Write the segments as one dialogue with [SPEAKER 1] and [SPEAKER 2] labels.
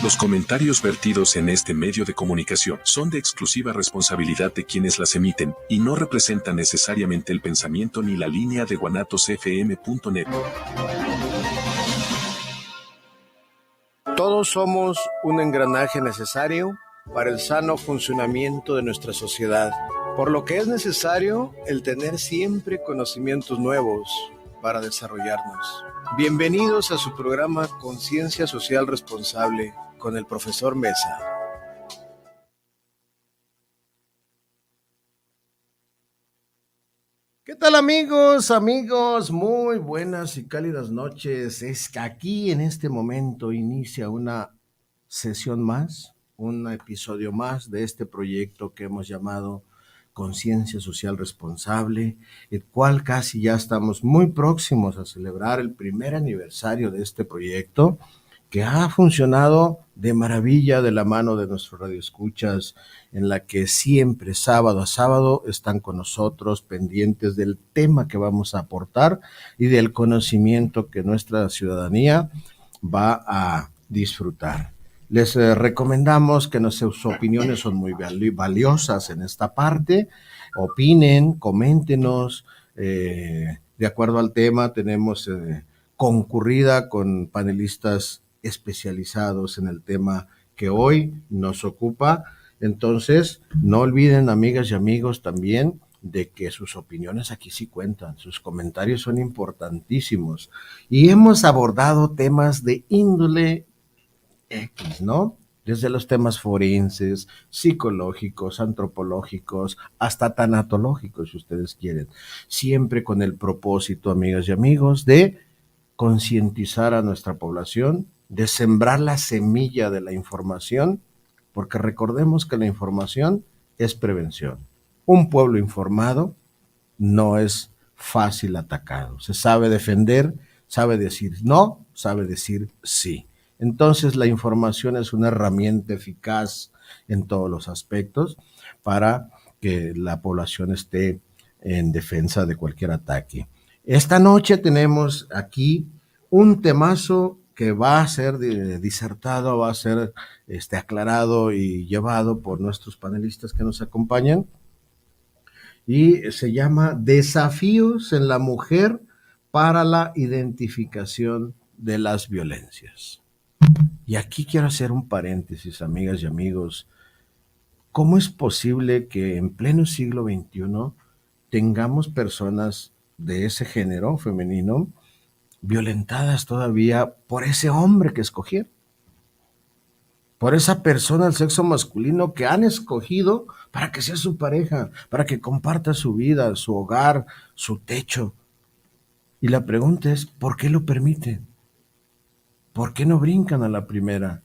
[SPEAKER 1] Los comentarios vertidos en este medio de comunicación son de exclusiva responsabilidad de quienes las emiten y no representan necesariamente el pensamiento ni la línea de guanatosfm.net.
[SPEAKER 2] Todos somos un engranaje necesario para el sano funcionamiento de nuestra sociedad, por lo que es necesario el tener siempre conocimientos nuevos para desarrollarnos. Bienvenidos a su programa Conciencia Social Responsable con el profesor Mesa. ¿Qué tal amigos? Muy buenas y cálidas noches. Es que aquí en este momento inicia una sesión más, un episodio más de este proyecto que hemos llamado Conciencia Social Responsable, el cual casi ya estamos muy próximos a celebrar el primer aniversario de este proyecto, que ha funcionado de maravilla de la mano de nuestros radioescuchas, en la que siempre, sábado a sábado, están con nosotros pendientes del tema que vamos a aportar y del conocimiento que nuestra ciudadanía va a disfrutar. Les recomendamos que sus opiniones son muy valiosas en esta parte. Opinen, coméntenos. De acuerdo al tema, tenemos concurrida con panelistas especializados en el tema que hoy nos ocupa. Entonces, no olviden, amigas y amigos, también de que sus opiniones aquí sí cuentan, sus comentarios son importantísimos. Y hemos abordado temas de índole X, ¿no? Desde los temas forenses, psicológicos, antropológicos, hasta tanatológicos, si ustedes quieren. Siempre con el propósito, amigas y amigos, de concientizar a nuestra población, de sembrar la semilla de la información, porque recordemos que la información es prevención. Un pueblo informado no es fácil atacado. Se sabe defender, sabe decir no, sabe decir sí. Entonces la información es una herramienta eficaz en todos los aspectos para que la población esté en defensa de cualquier ataque. Esta noche tenemos aquí un temazo que va a ser disertado, va a ser aclarado y llevado por nuestros panelistas que nos acompañan, y se llama Desafíos en la mujer para la identificación de las violencias. Y aquí quiero hacer un paréntesis, amigas y amigos. ¿Cómo es posible que en pleno siglo XXI tengamos personas de ese género femenino violentadas todavía por ese hombre que escogieron? Por esa persona del sexo masculino que han escogido para que sea su pareja, para que comparta su vida, su hogar, su techo. Y la pregunta es, ¿por qué lo permiten? ¿Por qué no brincan a la primera?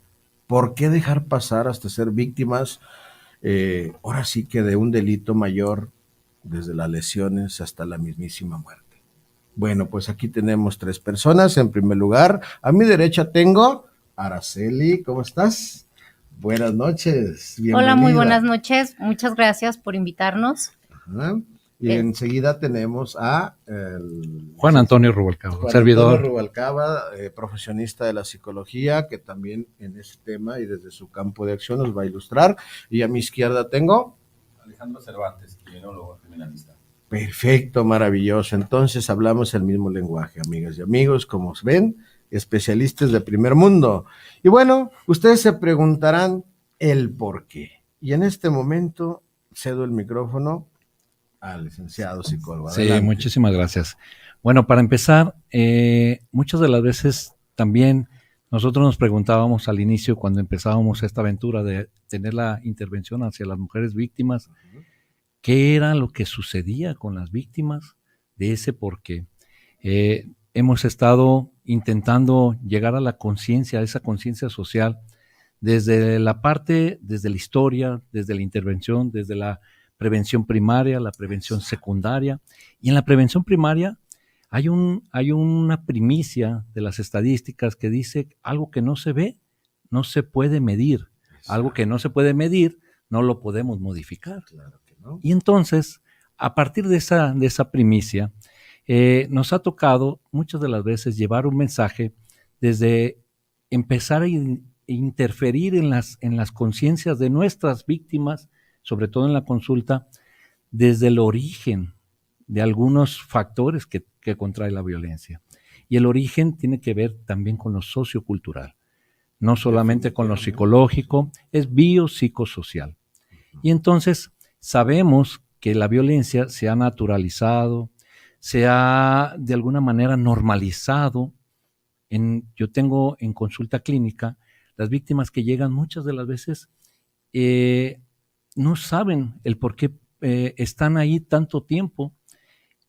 [SPEAKER 2] ¿Por qué dejar pasar hasta ser víctimas, ahora sí que de un delito mayor, desde las lesiones hasta la mismísima muerte? Bueno, pues aquí tenemos tres personas. En primer lugar, a mi derecha tengo Araceli. ¿Cómo estás? Buenas noches. Bienvenida.
[SPEAKER 3] Hola, muy buenas noches. Muchas gracias por invitarnos.
[SPEAKER 2] Ajá. Y enseguida tenemos a
[SPEAKER 4] Juan Antonio Rubalcaba, servidor.
[SPEAKER 2] Antonio Rubalcaba, profesionista de la psicología, que también en ese tema y desde su campo de acción nos va a ilustrar. Y a mi izquierda tengo
[SPEAKER 5] Alejandro Cervantes, criminólogo criminalista.
[SPEAKER 2] Perfecto, maravilloso. Entonces hablamos el mismo lenguaje, amigas y amigos, como ven, especialistas de primer mundo. Y bueno, ustedes se preguntarán el por qué. Y en este momento cedo el micrófono al licenciado psicólogo.
[SPEAKER 4] Adelante. Sí, muchísimas gracias. Bueno, para empezar, muchas de las veces también nosotros nos preguntábamos al inicio, cuando empezábamos esta aventura de tener la intervención hacia las mujeres víctimas, ¿qué era lo que sucedía con las víctimas de ese por qué? Hemos estado intentando llegar a la conciencia, a esa conciencia social, desde la historia, desde la intervención, desde la prevención primaria, la prevención secundaria. Y en la prevención primaria hay una primicia de las estadísticas que dice algo que no se ve, no se puede medir. Exacto. Algo que no se puede medir, no lo podemos modificar.
[SPEAKER 2] Claro que no.
[SPEAKER 4] Y entonces, a partir de esa primicia, nos ha tocado muchas de las veces llevar un mensaje desde empezar a interferir en las conciencias de nuestras víctimas, sobre todo en la consulta, desde el origen de algunos factores que contrae la violencia. Y el origen tiene que ver también con lo sociocultural, no solamente con lo psicológico, es biopsicosocial. Y entonces sabemos que la violencia se ha naturalizado, se ha de alguna manera normalizado. Yo tengo en consulta clínica las víctimas que llegan muchas de las veces no saben el por qué están ahí tanto tiempo,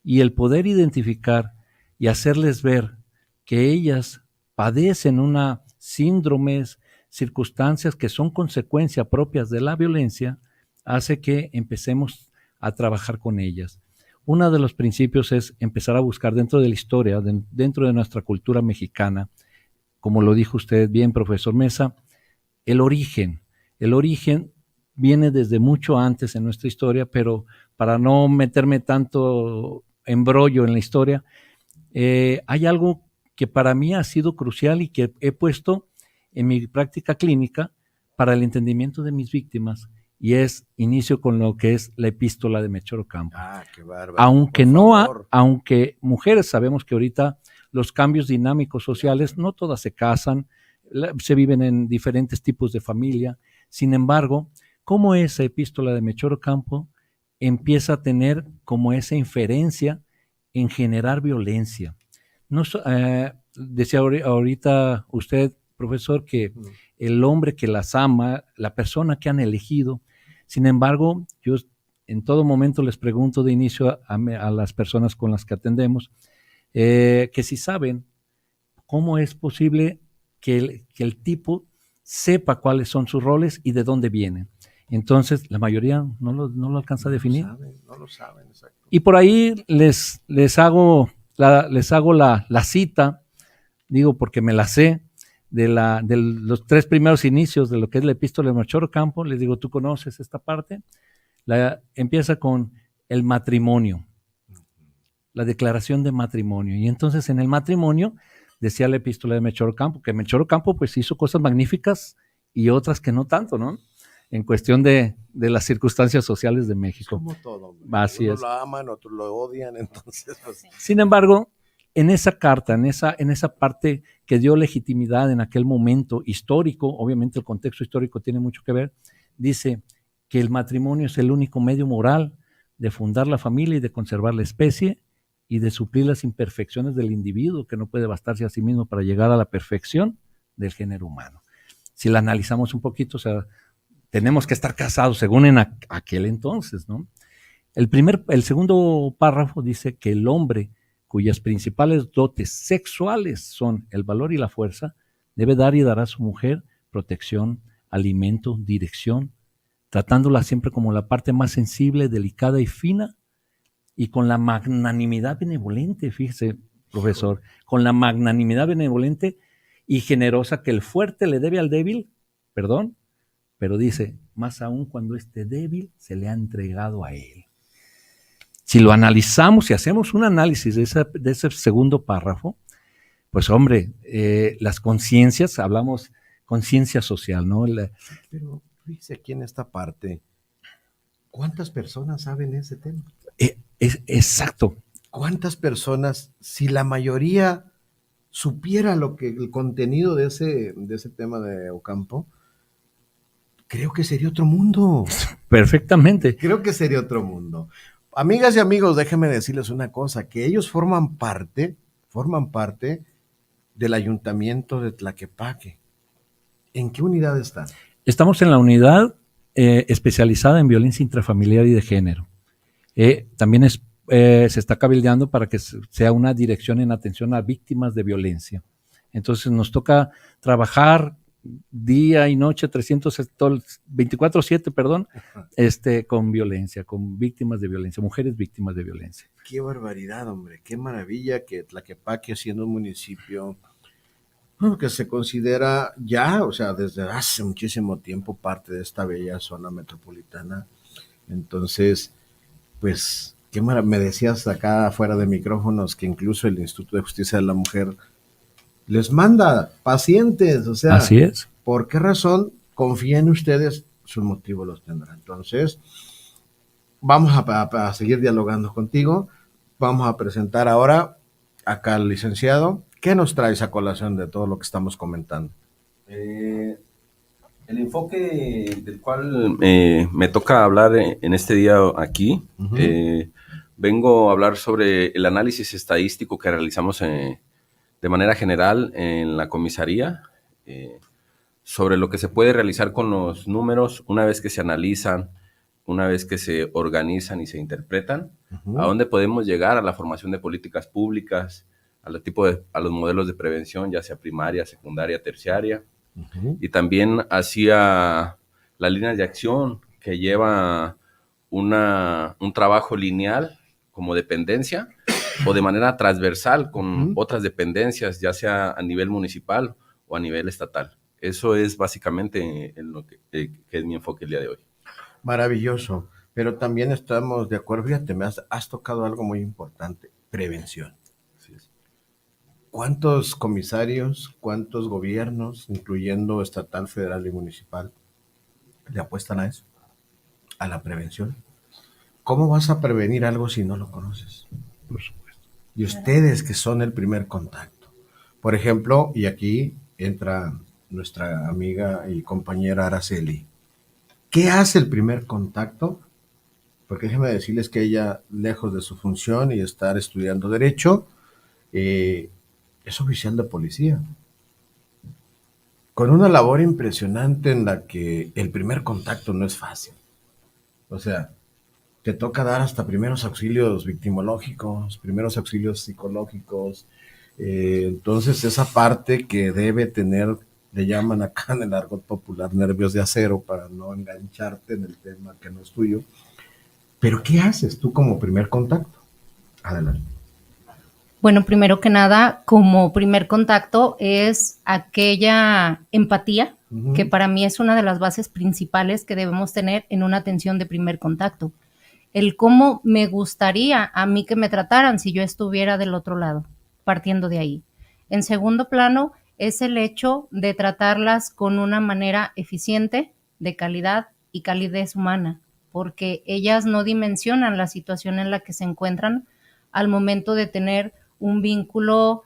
[SPEAKER 4] y el poder identificar y hacerles ver que ellas padecen una síndromes, circunstancias que son consecuencia propias de la violencia, hace que empecemos a trabajar con ellas. Uno de los principios es empezar a buscar dentro de la historia, dentro de nuestra cultura mexicana, como lo dijo usted bien, profesor Mesa, el origen. El origen viene desde mucho antes en nuestra historia, pero para no meterme tanto embrollo en la historia, hay algo que para mí ha sido crucial y que he puesto en mi práctica clínica para el entendimiento de mis víctimas, y inicio con lo que es la epístola de Melchor Ocampo.
[SPEAKER 2] Qué bárbaro.
[SPEAKER 4] Aunque mujeres sabemos que ahorita los cambios dinámicos sociales, no todas se casan, se viven en diferentes tipos de familia. Sin embargo, cómo esa epístola de Melchor Ocampo empieza a tener como esa inferencia en generar violencia. Decía ahorita usted, profesor, que el hombre que las ama, la persona que han elegido. Sin embargo, yo en todo momento les pregunto de inicio a las personas con las que atendemos, que si saben cómo es posible que el tipo sepa cuáles son sus roles y de dónde vienen. Entonces, la mayoría no lo alcanza a definir.
[SPEAKER 2] No lo saben, exacto.
[SPEAKER 4] Y por ahí les hago la cita, digo porque me la sé, de los 3 primeros inicios de lo que es la epístola de Melchor Ocampo. Les digo, ¿tú conoces esta parte? Empieza con el matrimonio, la declaración de matrimonio. Y entonces en el matrimonio, decía la epístola de Melchor Ocampo, que Melchor Ocampo pues hizo cosas magníficas y otras que no tanto, ¿no? En cuestión de las circunstancias sociales de México.
[SPEAKER 2] Como todo.
[SPEAKER 4] Así
[SPEAKER 2] Unos
[SPEAKER 4] es.
[SPEAKER 2] lo aman, otros lo odian, entonces... Pues...
[SPEAKER 4] Sin embargo, en esa carta, en esa parte que dio legitimidad en aquel momento histórico, obviamente el contexto histórico tiene mucho que ver, dice que el matrimonio es el único medio moral de fundar la familia y de conservar la especie y de suplir las imperfecciones del individuo, que no puede bastarse a sí mismo para llegar a la perfección del género humano. Si la analizamos un poquito, o sea, tenemos que estar casados según en aquel entonces, ¿no? El segundo párrafo dice que el hombre, cuyas principales dotes sexuales son el valor y la fuerza, debe dar y dará a su mujer protección, alimento, dirección, tratándola siempre como la parte más sensible, delicada y fina, y con la magnanimidad benevolente, fíjese, profesor, con la magnanimidad benevolente y generosa que el fuerte le debe al débil, pero dice, más aún cuando este débil se le ha entregado a él. Si lo analizamos, si hacemos un análisis de ese segundo párrafo, pues hombre, las conciencias, hablamos conciencia social, ¿no?
[SPEAKER 2] Pero fíjese aquí en esta parte, ¿cuántas personas saben ese tema?
[SPEAKER 4] Exacto.
[SPEAKER 2] ¿Cuántas personas, si la mayoría supiera el contenido de ese tema de Ocampo, creo que sería otro mundo.
[SPEAKER 4] Perfectamente.
[SPEAKER 2] Creo que sería otro mundo. Amigas y amigos, déjenme decirles una cosa, que ellos forman parte del ayuntamiento de Tlaquepaque. ¿En qué unidad están?
[SPEAKER 4] Estamos en la unidad especializada en violencia intrafamiliar y de género. También se está cabildeando para que sea una dirección en atención a víctimas de violencia. Entonces nos toca trabajar día y noche, 24/7, con violencia, con víctimas de violencia, mujeres víctimas de violencia.
[SPEAKER 2] Qué barbaridad, hombre, qué maravilla que Tlaquepaque, siendo un municipio que se considera ya, o sea, desde hace muchísimo tiempo parte de esta bella zona metropolitana. Entonces, pues, me decías acá fuera de micrófonos que incluso el Instituto de Justicia de la Mujer les manda pacientes, o sea,
[SPEAKER 4] Así es.
[SPEAKER 2] ¿por qué razón confíen ustedes? Sus motivos los tendrán. Entonces, vamos a seguir dialogando contigo. Vamos a presentar ahora acá al licenciado. ¿Qué nos traes a colación de todo lo que estamos comentando?
[SPEAKER 5] El enfoque del cual me toca hablar en este día aquí, vengo a hablar sobre el análisis estadístico que realizamos de manera general en la comisaría, sobre lo que se puede realizar con los números una vez que se analizan, una vez que se organizan y se interpretan, a dónde podemos llegar a la formación de políticas públicas, a los modelos de prevención, ya sea primaria, secundaria, terciaria, y también hacia las líneas de acción que lleva un trabajo lineal como dependencia o de manera transversal con otras dependencias, ya sea a nivel municipal o a nivel estatal. Eso es básicamente en lo que es mi enfoque el día de hoy.
[SPEAKER 2] Maravilloso, pero también estamos de acuerdo. Fíjate, has tocado algo muy importante, prevención.
[SPEAKER 5] Así es.
[SPEAKER 2] ¿Cuántos comisarios, cuántos gobiernos, incluyendo estatal, federal y municipal, le apuestan a eso, a la prevención? ¿Cómo vas a prevenir algo si no lo conoces?
[SPEAKER 4] Por supuesto.
[SPEAKER 2] Y ustedes que son el primer contacto. Por ejemplo, y aquí entra nuestra amiga y compañera Araceli. ¿Qué hace el primer contacto? Porque déjenme decirles que ella, lejos de su función y estar estudiando Derecho, es oficial de policía. Con una labor impresionante en la que el primer contacto no es fácil. O sea, te toca dar hasta primeros auxilios victimológicos, primeros auxilios psicológicos. Entonces, esa parte que debe tener, le llaman acá en el argot popular, nervios de acero, para no engancharte en el tema que no es tuyo. Pero, ¿qué haces tú como primer contacto? Adelante.
[SPEAKER 3] Bueno, primero que nada, como primer contacto es aquella empatía, que para mí es una de las bases principales que debemos tener en una atención de primer contacto. El cómo me gustaría a mí que me trataran si yo estuviera del otro lado, partiendo de ahí. En segundo plano, es el hecho de tratarlas con una manera eficiente, de calidad y calidez humana, porque ellas no dimensionan la situación en la que se encuentran al momento de tener un vínculo,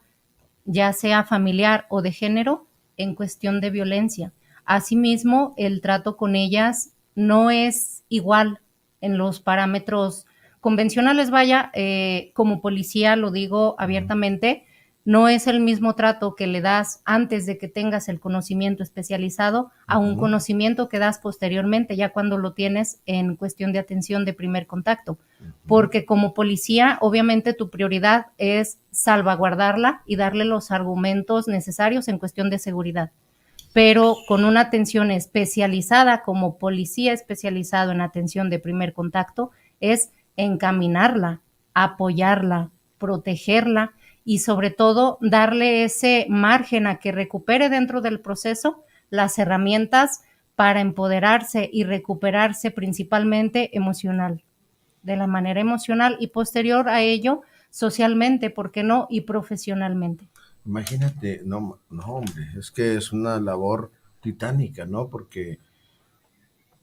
[SPEAKER 3] ya sea familiar o de género, en cuestión de violencia. Asimismo, el trato con ellas no es igual en los parámetros convencionales, vaya, como policía lo digo abiertamente, no es el mismo trato que le das antes de que tengas el conocimiento especializado a un conocimiento que das posteriormente, ya cuando lo tienes en cuestión de atención de primer contacto. Porque como policía, obviamente tu prioridad es salvaguardarla y darle los argumentos necesarios en cuestión de seguridad. Pero con una atención especializada, como policía especializado en atención de primer contacto, es encaminarla, apoyarla, protegerla y sobre todo darle ese margen a que recupere dentro del proceso las herramientas para empoderarse y recuperarse principalmente emocional, de la manera emocional y posterior a ello socialmente, ¿por qué no? Y profesionalmente.
[SPEAKER 2] Imagínate, no, hombre, es que es una labor titánica, ¿no? Porque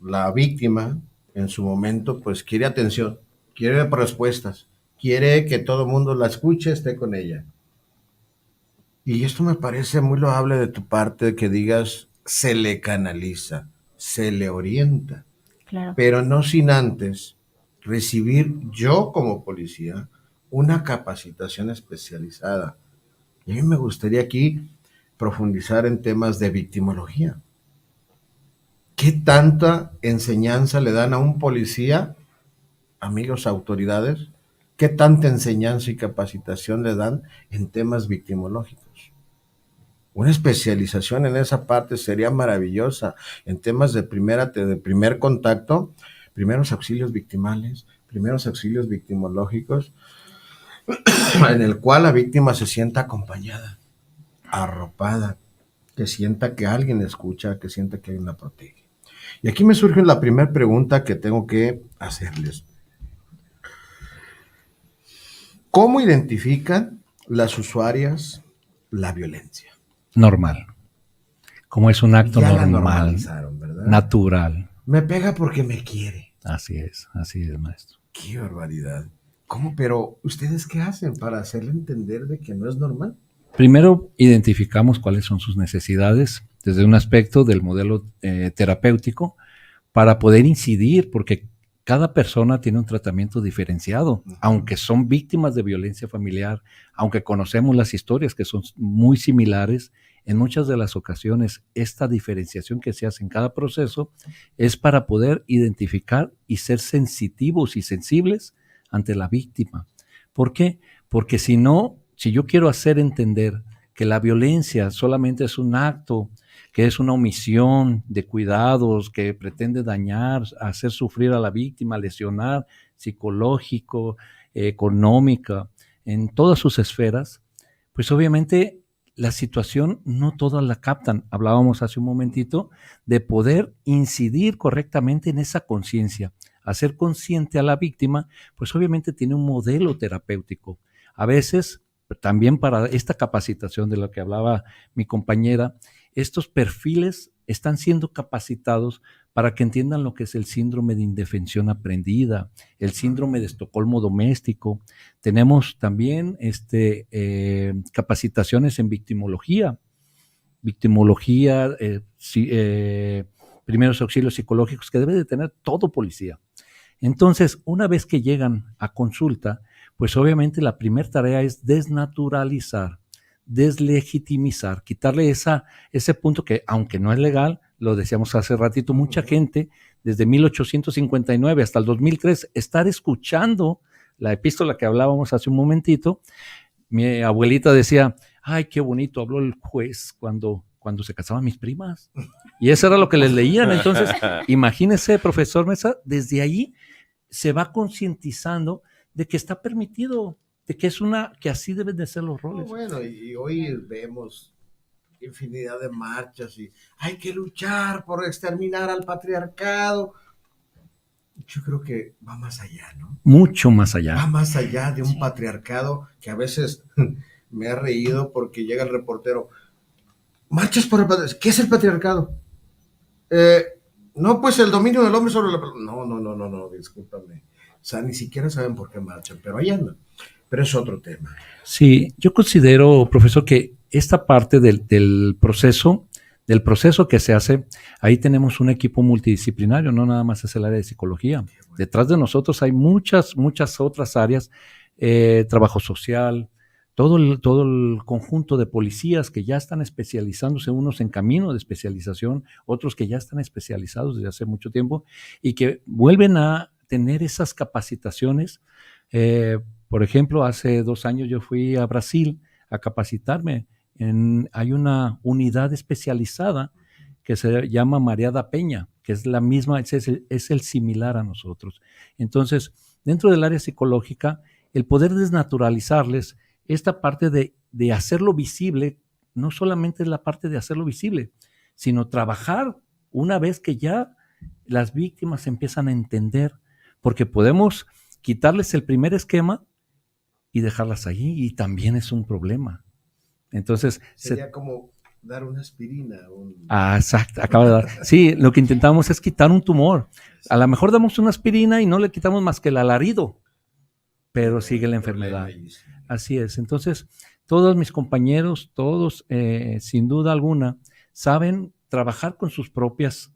[SPEAKER 2] la víctima en su momento pues quiere atención, quiere respuestas, quiere que todo el mundo la escuche, esté con ella. Y esto me parece muy loable de tu parte, que digas, se le canaliza, se le orienta,
[SPEAKER 3] Claro.
[SPEAKER 2] pero no sin antes recibir yo como policía una capacitación especializada. Y a mí me gustaría aquí profundizar en temas de victimología. ¿Qué tanta enseñanza le dan a un policía, amigos autoridades? ¿Qué tanta enseñanza y capacitación le dan en temas victimológicos? Una especialización en esa parte sería maravillosa, en temas de primer contacto, primeros auxilios victimales, primeros auxilios victimológicos, en el cual la víctima se sienta acompañada, arropada, que sienta que alguien escucha, que sienta que alguien la protege. Y aquí me surge la primera pregunta que tengo que hacerles. ¿Cómo identifican las usuarias, la violencia?
[SPEAKER 4] Normal. Como es un acto
[SPEAKER 2] Ya la
[SPEAKER 4] normal,
[SPEAKER 2] normalizaron, ¿verdad?
[SPEAKER 4] natural.
[SPEAKER 2] Me pega porque me quiere.
[SPEAKER 4] Así es, maestro.
[SPEAKER 2] ¡Qué barbaridad! ¿Cómo? Pero, ¿ustedes qué hacen para hacerle entender de que no es normal?
[SPEAKER 4] Primero, identificamos cuáles son sus necesidades desde un aspecto del modelo terapéutico para poder incidir, porque cada persona tiene un tratamiento diferenciado, aunque son víctimas de violencia familiar, aunque conocemos las historias que son muy similares, en muchas de las ocasiones esta diferenciación que se hace en cada proceso es para poder identificar y ser sensitivos y sensibles ante la víctima. ¿Por qué? Porque si no, si yo quiero hacer entender que la violencia solamente es un acto, que es una omisión de cuidados, que pretende dañar, hacer sufrir a la víctima, lesionar, psicológico, económica, en todas sus esferas, pues obviamente la situación no todas la captan. Hablábamos hace un momentito de poder incidir correctamente en esa conciencia, hacer consciente a la víctima, pues obviamente tiene un modelo terapéutico. A veces, también para esta capacitación de la que hablaba mi compañera, estos perfiles están siendo capacitados para que entiendan lo que es el síndrome de indefensión aprendida, el síndrome de Estocolmo doméstico. Tenemos también capacitaciones en victimología, primeros auxilios psicológicos que debe de tener todo policía. Entonces, una vez que llegan a consulta, pues obviamente la primera tarea es desnaturalizar, deslegitimizar, quitarle ese punto que, aunque no es legal, lo decíamos hace ratito, mucha gente desde 1859 hasta el 2003 estar escuchando la epístola que hablábamos hace un momentito. Mi abuelita decía, ay, qué bonito habló el juez cuando se casaban mis primas. Y eso era lo que les leían. Entonces, imagínese, profesor Mesa, desde ahí se va concientizando de que está permitido, de que que así deben de ser los roles.
[SPEAKER 2] Bueno, y hoy vemos infinidad de marchas y hay que luchar por exterminar al patriarcado. Yo creo que va más allá, ¿no?
[SPEAKER 4] Mucho más allá.
[SPEAKER 2] Va más allá de un patriarcado que a veces me ha reído porque llega el reportero. Marchas por el patriarcado. ¿Qué es el patriarcado? No, pues el dominio del hombre sobre la... No, discúlpame. O sea, ni siquiera saben por qué marchan, pero ahí andan. Pero es otro tema.
[SPEAKER 4] Sí, yo considero, profesor, que esta parte del proceso que se hace, ahí tenemos un equipo multidisciplinario, no nada más es el área de psicología. Bueno. Detrás de nosotros hay muchas otras áreas, trabajo social, todo el conjunto de policías que ya están especializándose, unos en camino de especialización, otros que ya están especializados desde hace mucho tiempo y que vuelven a tener esas capacitaciones. Por ejemplo, hace 2 años yo fui a Brasil a capacitarme. Hay una unidad especializada que se llama María da Peña, que es la misma, es el similar a nosotros. Entonces, dentro del área psicológica, el poder desnaturalizarles esta parte de hacerlo visible, no solamente es la parte de hacerlo visible, sino trabajar una vez que ya las víctimas empiezan a entender, porque podemos quitarles el primer esquema y dejarlas allí, y también es un problema. Entonces,
[SPEAKER 2] sería como dar una aspirina.
[SPEAKER 4] Exacto, acaba de dar. Sí, lo que intentamos es quitar un tumor. A lo mejor damos una aspirina y no le quitamos más que el alarido, pero sigue la enfermedad. Así es. Entonces, todos mis compañeros, todos, sin duda alguna, saben trabajar con sus propias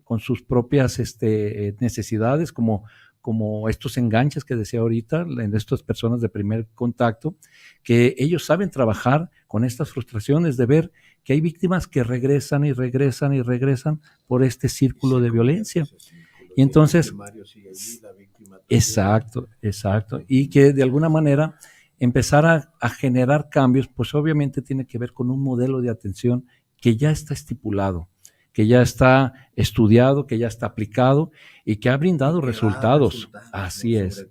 [SPEAKER 4] necesidades, como estos enganches que decía ahorita, en estas personas de primer contacto, que ellos saben trabajar con estas frustraciones de ver que hay víctimas que regresan y regresan y regresan por este círculo de violencia. Y entonces, exacto, y que de alguna manera empezar a generar cambios, pues obviamente tiene que ver con un modelo de atención que ya está estipulado, que ya está estudiado, que ya está aplicado y que ha brindado resultados. Así es.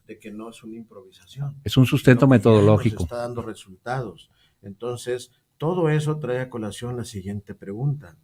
[SPEAKER 2] De que no es una improvisación.
[SPEAKER 4] Es un sustento metodológico.
[SPEAKER 2] Está dando resultados. Entonces, todo eso trae a colación la siguiente pregunta.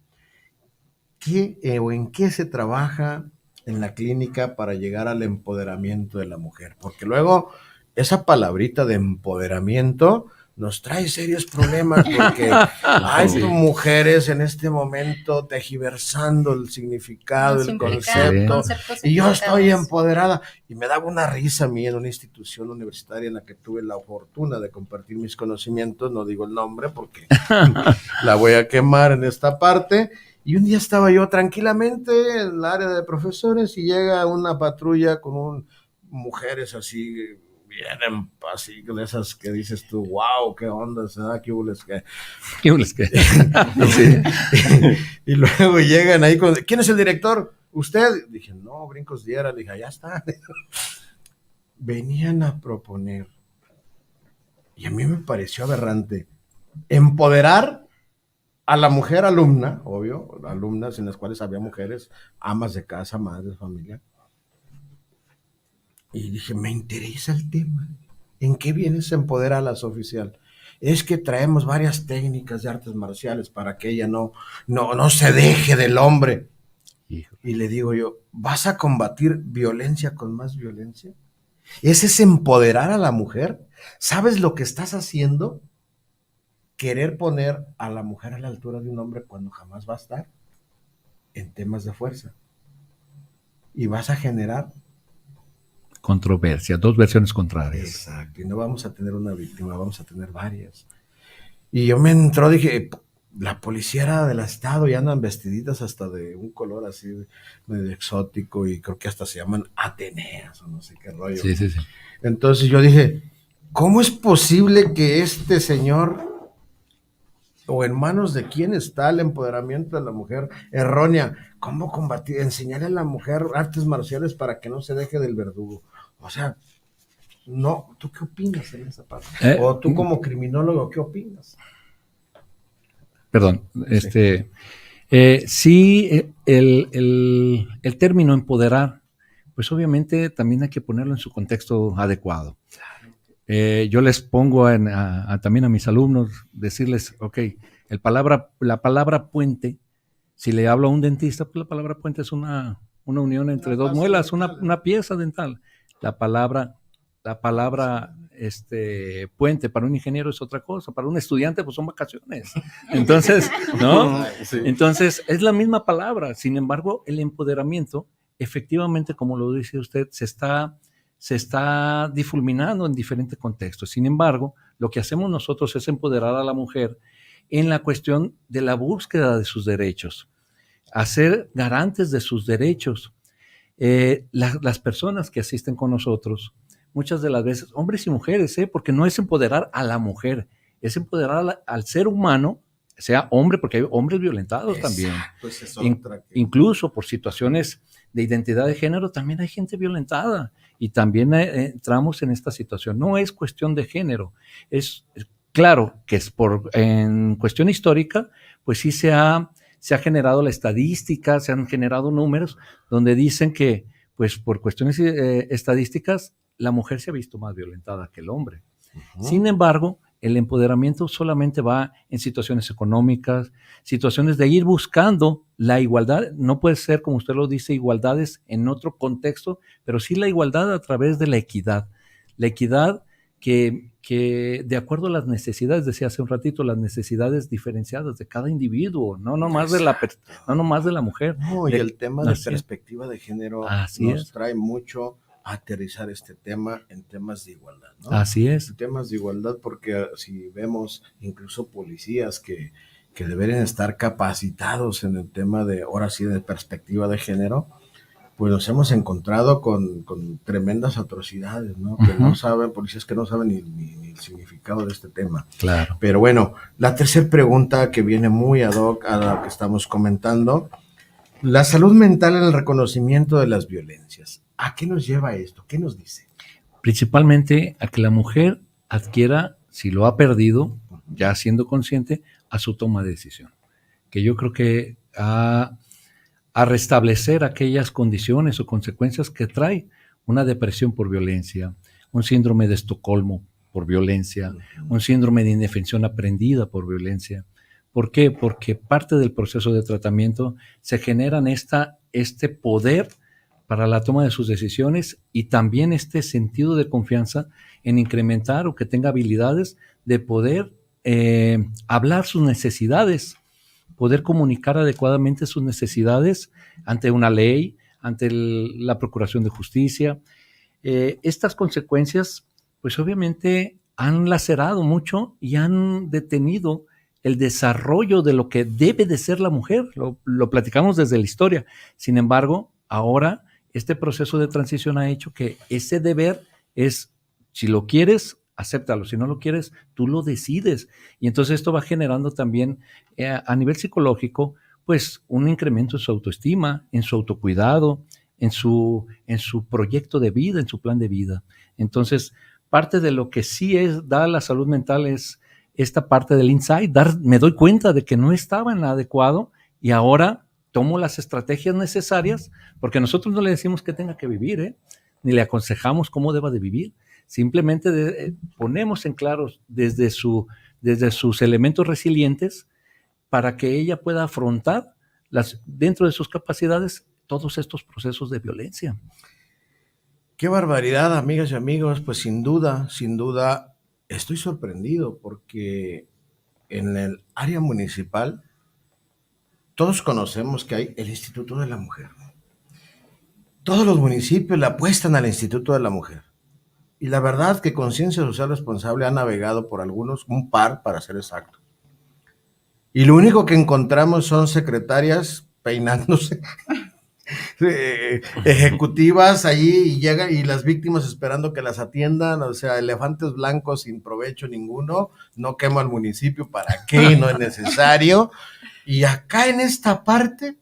[SPEAKER 2] ¿En qué se trabaja en la clínica para llegar al empoderamiento de la mujer? Porque luego, esa palabrita de empoderamiento nos trae serios problemas porque hay mujeres en este momento tergiversando el significado, el concepto, y yo estoy empoderada. Y me daba una risa a mí en una institución universitaria en la que tuve la fortuna de compartir mis conocimientos, no digo el nombre porque la voy a quemar en esta parte. Y un día estaba yo tranquilamente en el área de profesores y llega una patrulla con mujeres así, vienen así, de esas que dices tú, wow, qué onda, qué hules, qué.
[SPEAKER 4] ¿Qué hules, qué?
[SPEAKER 2] Sí. Y luego llegan ahí con, ¿quién es el director? ¿Usted? Dije, no, Brincos Diera. Dije, ya está. Venían a proponer, y a mí me pareció aberrante, empoderar a la mujer alumna, obvio, alumnas en las cuales había mujeres, amas de casa, madres de familia. Y dije, me interesa el tema. ¿En qué viene se empodera a las oficial? Es que traemos varias técnicas de artes marciales para que ella no se deje del hombre. Hijo. Y le digo yo, ¿vas a combatir violencia con más violencia? ¿Ese es empoderar a la mujer? ¿Sabes lo que estás haciendo? Querer poner a la mujer a la altura de un hombre cuando jamás va a estar en temas de fuerza. Y vas a generar
[SPEAKER 4] controversia, dos versiones contrarias.
[SPEAKER 2] Exacto, y no vamos a tener una víctima, vamos a tener varias. Y yo me entró, dije, la policía era del estado y andan vestiditas hasta de un color así medio exótico y creo que hasta se llaman Ateneas o no sé qué rollo.
[SPEAKER 4] Sí.
[SPEAKER 2] Entonces yo dije, ¿cómo es posible que este señor, o en manos de quién está el empoderamiento de la mujer errónea? ¿Cómo combatir, enseñarle a la mujer artes marciales para que no se deje del verdugo? O sea, no, ¿tú qué opinas en esa parte? O tú como criminólogo, ¿qué opinas?
[SPEAKER 4] Perdón, sí, el término empoderar, pues obviamente también hay que ponerlo en su contexto adecuado. Yo les pongo también a mis alumnos, decirles, ok, la palabra puente, si le hablo a un dentista, pues la palabra puente es una unión entre dos muelas, una pieza dental. La palabra puente para un ingeniero es otra cosa, para un estudiante pues son vacaciones. Entonces, ¿no? Sí. Entonces, es la misma palabra. Sin embargo, el empoderamiento, efectivamente, como lo dice usted, se está difuminando en diferentes contextos. Sin embargo, lo que hacemos nosotros es empoderar a la mujer en la cuestión de la búsqueda de sus derechos, hacer garantes de sus derechos. Las personas que asisten con nosotros, muchas de las veces, hombres y mujeres, porque no es empoderar a la mujer, es empoderar al ser humano, sea hombre, porque hay hombres violentados. Exacto, también. Pues incluso por situaciones de identidad de género, también hay gente violentada y también entramos en esta situación. No es cuestión de género, es claro que en cuestión histórica, pues sí se ha generado la estadística, se han generado números donde dicen que, pues por cuestiones estadísticas, la mujer se ha visto más violentada que el hombre. Uh-huh. Sin embargo, el empoderamiento solamente va en situaciones económicas, situaciones de ir buscando la igualdad. No puede ser, como usted lo dice, igualdades en otro contexto, pero sí la igualdad a través de la equidad. La equidad que de acuerdo a las necesidades, decía hace un ratito, las necesidades diferenciadas de cada individuo, no nomás de la mujer.
[SPEAKER 2] No, y el tema de perspectiva de género nos trae mucho a aterrizar este tema en temas de igualdad, ¿no?
[SPEAKER 4] Así es.
[SPEAKER 2] En temas de igualdad, porque si vemos incluso policías que deberían estar capacitados en el tema de, ahora sí, de perspectiva de género, pues nos hemos encontrado con tremendas atrocidades, ¿no? Uh-huh. Que no saben, policías que no saben ni el significado de este tema.
[SPEAKER 4] Claro.
[SPEAKER 2] Pero bueno, la tercera pregunta que viene muy ad hoc a lo que estamos comentando, la salud mental en el reconocimiento de las violencias. ¿A qué nos lleva esto? ¿Qué nos dice?
[SPEAKER 4] Principalmente a que la mujer adquiera, si lo ha perdido, ya siendo consciente, a su toma de decisión. Que yo creo que a restablecer aquellas condiciones o consecuencias que trae una depresión por violencia, un síndrome de Estocolmo por violencia, un síndrome de indefensión aprendida por violencia. ¿Por qué? Porque parte del proceso de tratamiento se generan este poder para la toma de sus decisiones y también este sentido de confianza en incrementar o que tenga habilidades de poder hablar sus necesidades, poder comunicar adecuadamente sus necesidades ante una ley, ante la Procuración de Justicia. Estas consecuencias, pues obviamente han lacerado mucho y han detenido el desarrollo de lo que debe de ser la mujer. Lo platicamos desde la historia. Sin embargo, ahora este proceso de transición ha hecho que ese deber es, si lo quieres, acéptalo. Si no lo quieres, tú lo decides. Y entonces esto va generando también a nivel psicológico, pues un incremento en su autoestima, en su autocuidado, en su proyecto de vida, en su plan de vida. Entonces, parte de lo que sí da la salud mental es esta parte del insight, me doy cuenta de que no estaba en lo adecuado y ahora tomo las estrategias necesarias, porque nosotros no le decimos que tenga que vivir, ni le aconsejamos cómo deba de vivir. Simplemente ponemos en claro desde sus elementos resilientes para que ella pueda afrontar dentro de sus capacidades todos estos procesos de violencia.
[SPEAKER 2] Qué barbaridad, amigas y amigos. Pues sin duda, estoy sorprendido porque en el área municipal todos conocemos que hay el Instituto de la Mujer. Todos los municipios le apuestan al Instituto de la Mujer. Y la verdad que Conciencia Social Responsable ha navegado por algunos, un par para ser exacto. Y lo único que encontramos son secretarias peinándose, ejecutivas allí, y llegan y las víctimas esperando que las atiendan. O sea, elefantes blancos sin provecho ninguno. No quemo al municipio, ¿para qué? No es necesario. Y acá en esta parte,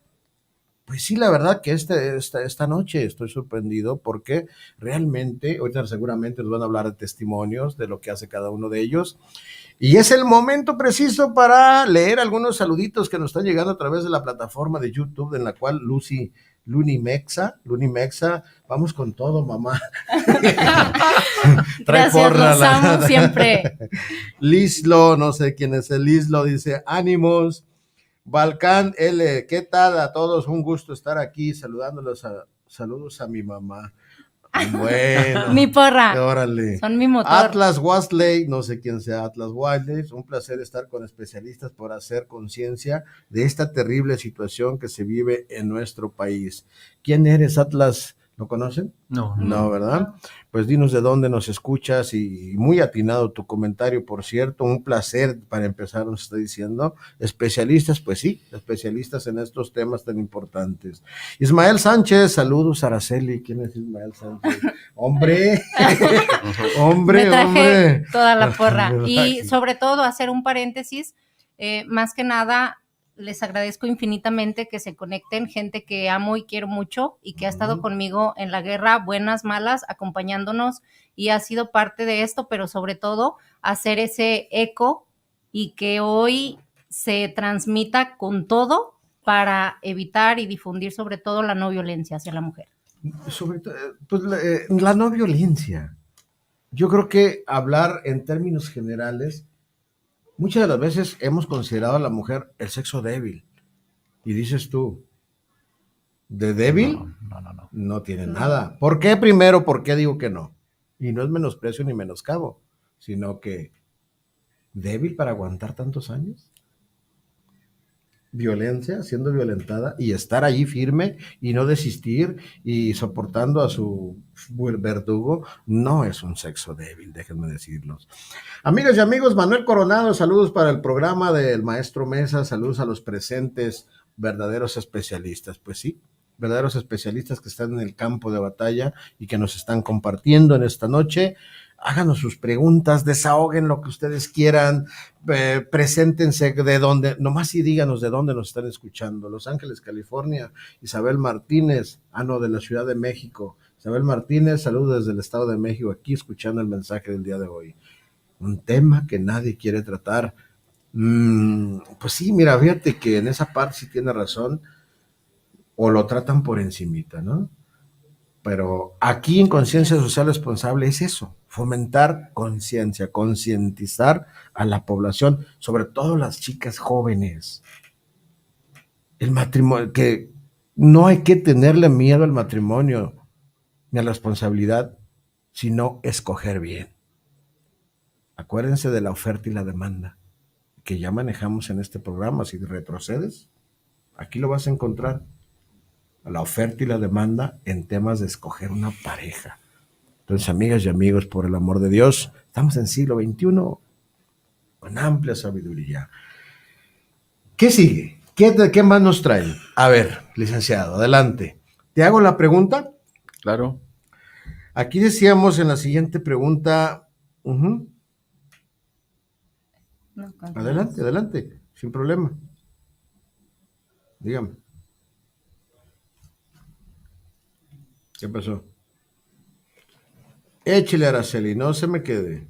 [SPEAKER 2] pues sí, la verdad que esta noche estoy sorprendido porque realmente, ahorita seguramente nos van a hablar de testimonios de lo que hace cada uno de ellos. Y es el momento preciso para leer algunos saluditos que nos están llegando a través de la plataforma de YouTube, en la cual Luni Mexa, vamos con todo, mamá.
[SPEAKER 3] Gracias, los amo siempre.
[SPEAKER 2] Lislo, no sé quién es el Lislo, dice, ánimos. Balcán L, ¿qué tal a todos? Un gusto estar aquí saludándolos. Saludos a mi mamá. Bueno.
[SPEAKER 3] Mi porra.
[SPEAKER 2] Órale.
[SPEAKER 3] Son mi motor.
[SPEAKER 2] Atlas Wasley, no sé quién sea Atlas Wasley. Un placer estar con especialistas por hacer conciencia de esta terrible situación que se vive en nuestro país. ¿Quién eres, Atlas? ¿Lo conocen? No, ¿verdad? Pues dinos de dónde nos escuchas y muy atinado tu comentario, por cierto. Un placer para empezar, nos está diciendo. Especialistas, pues sí, especialistas en estos temas tan importantes. Ismael Sánchez, saludos, Araceli. ¿Quién es Ismael Sánchez? ¡Hombre! ¡Hombre,
[SPEAKER 3] me traje
[SPEAKER 2] hombre!
[SPEAKER 3] Toda la porra. Y sobre todo, hacer un paréntesis, más que nada, les agradezco infinitamente que se conecten, gente que amo y quiero mucho y que ha estado conmigo en la guerra, buenas, malas, acompañándonos, y ha sido parte de esto, pero sobre todo hacer ese eco y que hoy se transmita con todo para evitar y difundir sobre todo la no violencia hacia la mujer.
[SPEAKER 2] Sobre todo, pues la no violencia. Yo creo que hablar en términos generales, muchas de las veces hemos considerado a la mujer el sexo débil. Y dices tú, ¿de débil? No tiene nada. ¿Por qué primero? ¿Por qué digo que no? Y no es menosprecio ni menoscabo, sino que débil para aguantar tantos años. Violencia, siendo violentada, y estar allí firme y no desistir y soportando a su verdugo, no es un sexo débil, déjenme decirlos. Amigas y amigos, Manuel Coronado, saludos para el programa del Maestro Mesa, saludos a los presentes, verdaderos especialistas. Pues sí, verdaderos especialistas que están en el campo de batalla y que nos están compartiendo en esta noche. Háganos sus preguntas, desahoguen lo que ustedes quieran, preséntense de dónde, nomás y díganos de dónde nos están escuchando. Los Ángeles, California. Isabel Martínez, de la Ciudad de México. Isabel Martínez, saludos desde el Estado de México, aquí escuchando el mensaje del día de hoy. Un tema que nadie quiere tratar. Pues sí, mira, fíjate que en esa parte sí tiene razón, o lo tratan por encimita, ¿no? Pero aquí en Conciencia Social Responsable es eso, fomentar conciencia, concientizar a la población, sobre todo las chicas jóvenes. El matrimonio, que no hay que tenerle miedo al matrimonio ni a la responsabilidad, sino escoger bien. Acuérdense de la oferta y la demanda que ya manejamos en este programa. Si retrocedes, aquí lo vas a encontrar. La oferta y la demanda en temas de escoger una pareja. Entonces, amigas y amigos, por el amor de Dios, estamos en siglo XXI con amplia sabiduría. ¿Qué sigue? ¿Qué más nos traen? A ver, licenciado, adelante. ¿Te hago la pregunta?
[SPEAKER 5] Claro.
[SPEAKER 2] Aquí decíamos en la siguiente pregunta. Adelante, sin problema. Dígame. ¿Qué pasó? Échale, Araceli, no se me quede.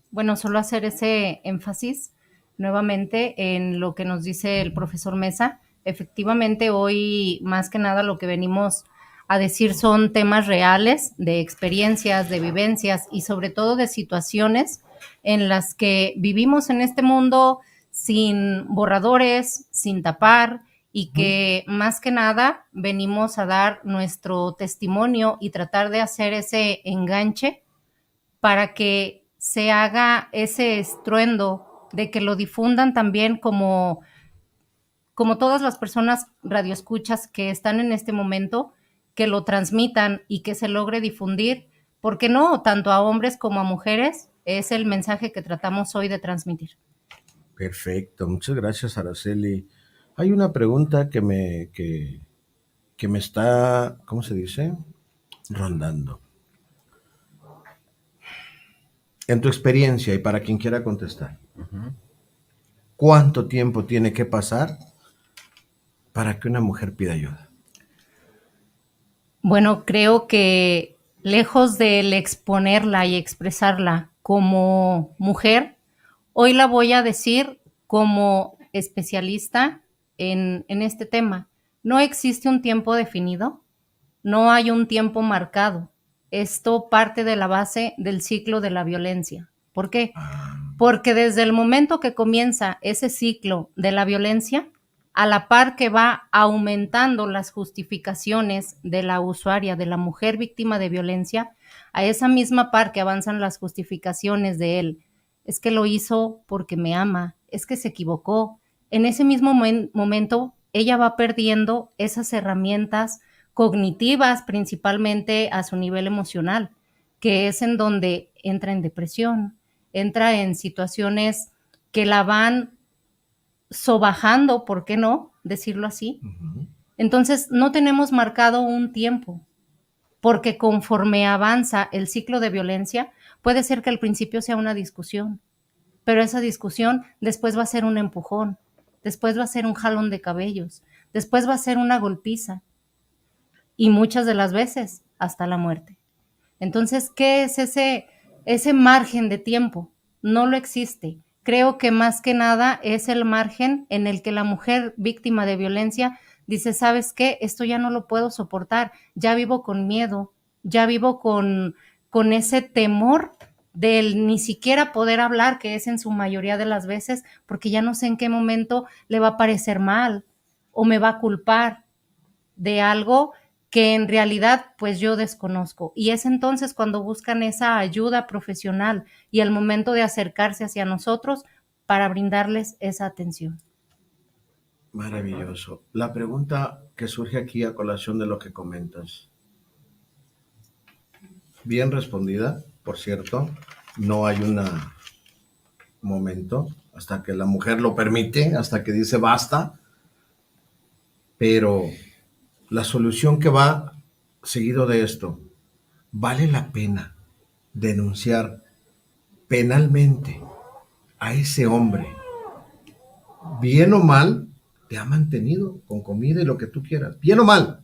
[SPEAKER 3] Bueno, solo hacer ese énfasis nuevamente en lo que nos dice el profesor Mesa. Efectivamente, hoy más que nada lo que venimos a decir son temas reales de experiencias, de vivencias y sobre todo de situaciones en las que vivimos en este mundo sin borradores, sin tapar, y que más que nada venimos a dar nuestro testimonio y tratar de hacer ese enganche para que se haga ese estruendo, de que lo difundan también como todas las personas radioescuchas que están en este momento, que lo transmitan y que se logre difundir, porque no, tanto a hombres como a mujeres, es el mensaje que tratamos hoy de transmitir.
[SPEAKER 2] Perfecto, muchas gracias, Araceli. Hay una pregunta que me está, ¿cómo se dice? Rondando. En tu experiencia y para quien quiera contestar, ¿cuánto tiempo tiene que pasar para que una mujer pida ayuda?
[SPEAKER 3] Bueno, creo que lejos del exponerla y expresarla como mujer, hoy la voy a decir como especialista en este tema. No existe un tiempo definido, no hay un tiempo marcado. Esto parte de la base del ciclo de la violencia. ¿Por qué? Porque desde el momento que comienza ese ciclo de la violencia, a la par que va aumentando las justificaciones de la usuaria, de la mujer víctima de violencia, a esa misma par que avanzan las justificaciones de él. Es que lo hizo porque me ama, es que se equivocó. En ese mismo momento, ella va perdiendo esas herramientas cognitivas, principalmente a su nivel emocional, que es en donde entra en depresión, entra en situaciones que la van sobajando, ¿por qué no decirlo así? Entonces, no tenemos marcado un tiempo, porque conforme avanza el ciclo de violencia, puede ser que al principio sea una discusión, pero esa discusión después va a ser un empujón, después va a ser un jalón de cabellos, después va a ser una golpiza, y muchas de las veces hasta la muerte. Entonces, ¿qué es ese margen de tiempo? No lo existe. Creo que más que nada es el margen en el que la mujer víctima de violencia dice, ¿sabes qué? Esto ya no lo puedo soportar, ya vivo con miedo, ya vivo con ese temor del ni siquiera poder hablar, que es en su mayoría de las veces, porque ya no sé en qué momento le va a parecer mal o me va a culpar de algo que en realidad pues yo desconozco. Y es entonces cuando buscan esa ayuda profesional y el momento de acercarse hacia nosotros para brindarles esa atención.
[SPEAKER 2] Maravilloso. La pregunta que surge aquí a colación de lo que comentas. Bien respondida, por cierto. No hay un momento hasta que la mujer lo permite, hasta que dice basta. Pero la solución que va seguido de esto, ¿vale la pena denunciar penalmente a ese hombre? Bien o mal, te ha mantenido con comida y lo que tú quieras. Bien o mal.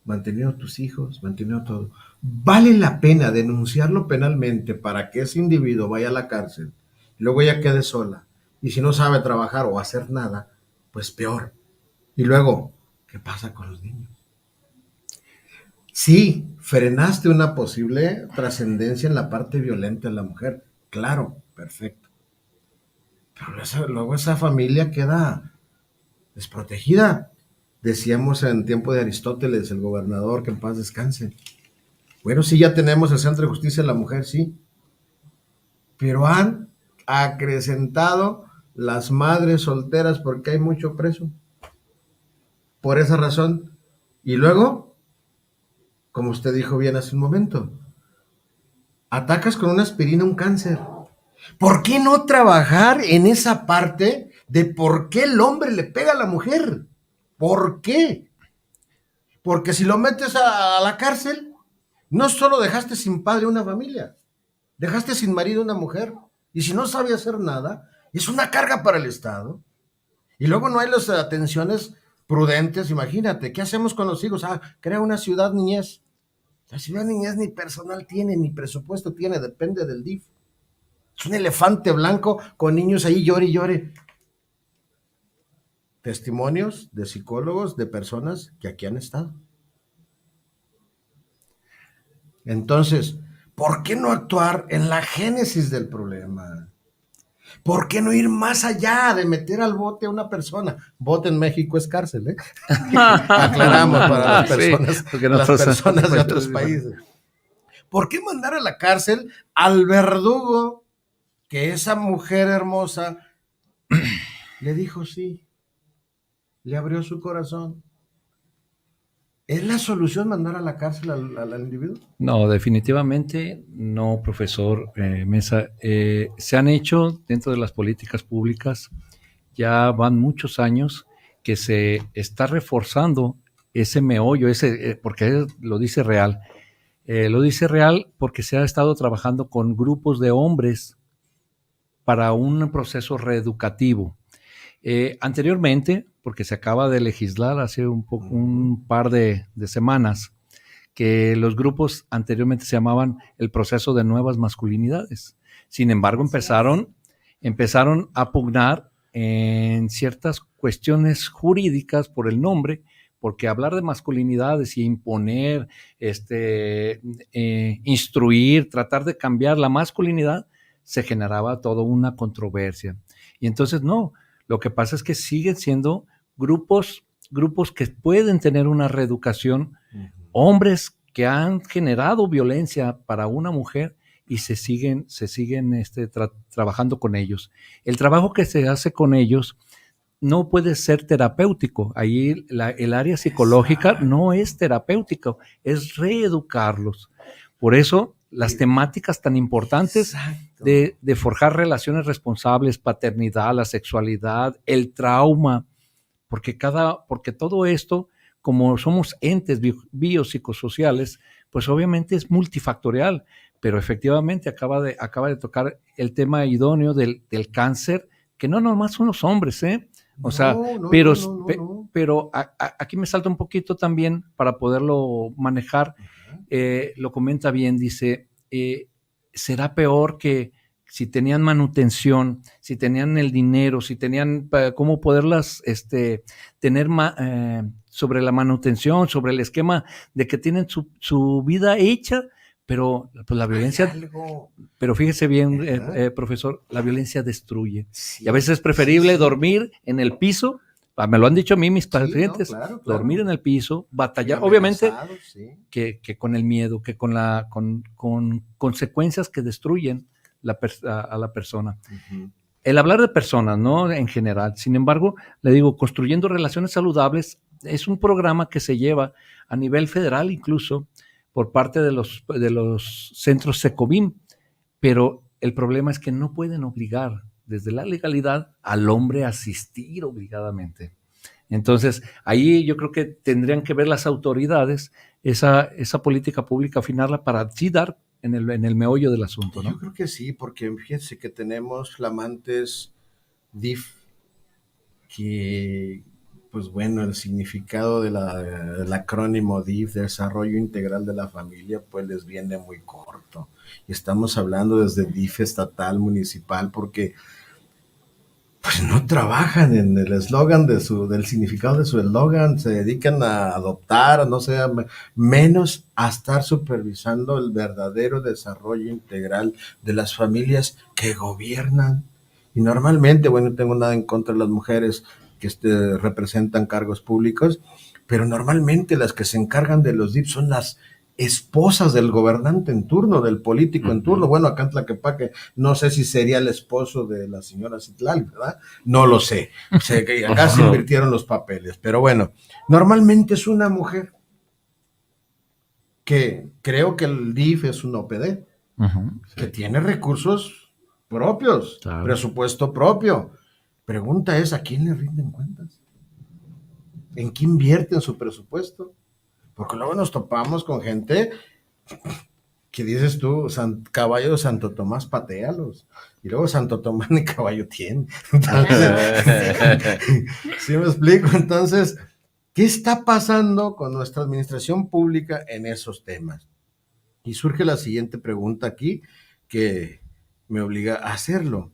[SPEAKER 2] Mantenido a tus hijos, mantenido todo. ¿Vale la pena denunciarlo penalmente para que ese individuo vaya a la cárcel y luego ella quede sola? Y si no sabe trabajar o hacer nada, pues peor. Y luego, ¿qué pasa con los niños? Sí, frenaste una posible trascendencia en la parte violenta de la mujer. Claro, perfecto. Pero luego esa familia queda desprotegida. Decíamos en tiempo de Aristóteles, el gobernador, que en paz descanse. Bueno, sí, ya tenemos el Centro de Justicia de la Mujer, sí, pero han acrecentado las madres solteras porque hay mucho preso. Por esa razón. Y luego, como usted dijo bien hace un momento, atacas con una aspirina un cáncer. ¿Por qué no trabajar en esa parte de por qué el hombre le pega a la mujer? ¿Por qué? Porque si lo metes a la cárcel, no solo dejaste sin padre una familia, dejaste sin marido una mujer. Y si no sabe hacer nada, es una carga para el Estado. Y luego no hay las atenciones prudentes. Imagínate, ¿qué hacemos con los hijos? Crea una ciudad niñez. La ciudad niñez ni personal tiene, ni presupuesto tiene, depende del DIF. Es un elefante blanco con niños ahí llore y llore. Testimonios de psicólogos, de personas que aquí han estado. Entonces, ¿por qué no actuar en la génesis del problema? ¿Por qué no ir más allá de meter al bote a una persona? Bote en México es cárcel, ¿eh? Aclaramos para las personas,
[SPEAKER 4] sí,
[SPEAKER 2] las personas de otros países. ¿Por qué mandar a la cárcel al verdugo que esa mujer hermosa le dijo sí? Le abrió su corazón. ¿Es la solución mandar a la cárcel al individuo?
[SPEAKER 4] No, definitivamente no, profesor Mesa. Se han hecho dentro de las políticas públicas, ya van muchos años que se está reforzando ese meollo, porque lo dice Real. Lo dice Real porque se ha estado trabajando con grupos de hombres para un proceso reeducativo. Anteriormente, porque se acaba de legislar hace un par de semanas, que los grupos anteriormente se llamaban el proceso de nuevas masculinidades. Sin embargo, empezaron a pugnar en ciertas cuestiones jurídicas por el nombre, porque hablar de masculinidades y imponer, instruir, tratar de cambiar la masculinidad, se generaba toda una controversia. Y entonces no, lo que pasa es que siguen siendo grupos que pueden tener una reeducación, hombres que han generado violencia para una mujer y se siguen trabajando con ellos. El trabajo que se hace con ellos no puede ser terapéutico. Ahí el área psicológica no es terapéutico, es reeducarlos. Por eso las temáticas tan importantes de forjar relaciones responsables, paternidad, la sexualidad, el trauma, porque todo esto, como somos entes biopsicosociales, pues obviamente es multifactorial, pero efectivamente acaba de tocar el tema idóneo del cáncer, que no nomás son los hombres, pero aquí me salta un poquito también para poderlo manejar. Lo comenta bien, dice, será peor que si tenían manutención, si tenían el dinero, si tenían cómo poderlas tener sobre la manutención, sobre el esquema de que tienen su vida hecha, pero pues la violencia, pero fíjese bien, profesor, la violencia destruye. Sí, y a veces es preferible dormir en el piso. Me lo han dicho a mí mis pacientes, claro. Dormir en el piso, batallar, obviamente, que con el miedo, que con consecuencias que destruyen a la persona. Uh-huh. El hablar de personas, ¿no? En general. Sin embargo, le digo, Construyendo Relaciones Saludables es un programa que se lleva a nivel federal, incluso por parte de los centros SECOBIM, pero el problema es que no pueden obligar desde la legalidad al hombre a asistir obligadamente. Entonces, ahí yo creo que tendrían que ver las autoridades esa política pública, afinarla para así dar en el meollo del asunto, ¿no?
[SPEAKER 2] Yo creo que sí, porque fíjense que tenemos flamantes DIF que, pues bueno, el significado del acrónimo DIF, Desarrollo Integral de la Familia, pues les viene muy corto. Y estamos hablando desde DIF estatal, municipal, porque pues no trabajan en el eslogan del significado de su eslogan, se dedican a adoptar, no sé, menos a estar supervisando el verdadero desarrollo integral de las familias que gobiernan. Y normalmente, bueno, no tengo nada en contra de las mujeres que representan cargos públicos, pero normalmente las que se encargan de los DIF son las esposas del gobernante en turno, del político en turno. Bueno, acá en Tlaquepaque, no sé si sería el esposo de la señora Citlali, ¿verdad? No lo sé. Sé que acá se invirtieron los papeles, pero bueno, normalmente es una mujer que creo que el DIF es un OPD, que tiene recursos propios,
[SPEAKER 4] Claro.
[SPEAKER 2] presupuesto propio. Pregunta es, ¿a quién le rinden cuentas? ¿En qué invierten su presupuesto? Porque luego nos topamos con gente que dices tú, caballo de Santo Tomás, patéalos. Y luego Santo Tomás ni caballo tiene. Entonces, ¿sí me explico? Entonces, ¿qué está pasando con nuestra administración pública en esos temas? Y surge la siguiente pregunta aquí que me obliga a hacerlo.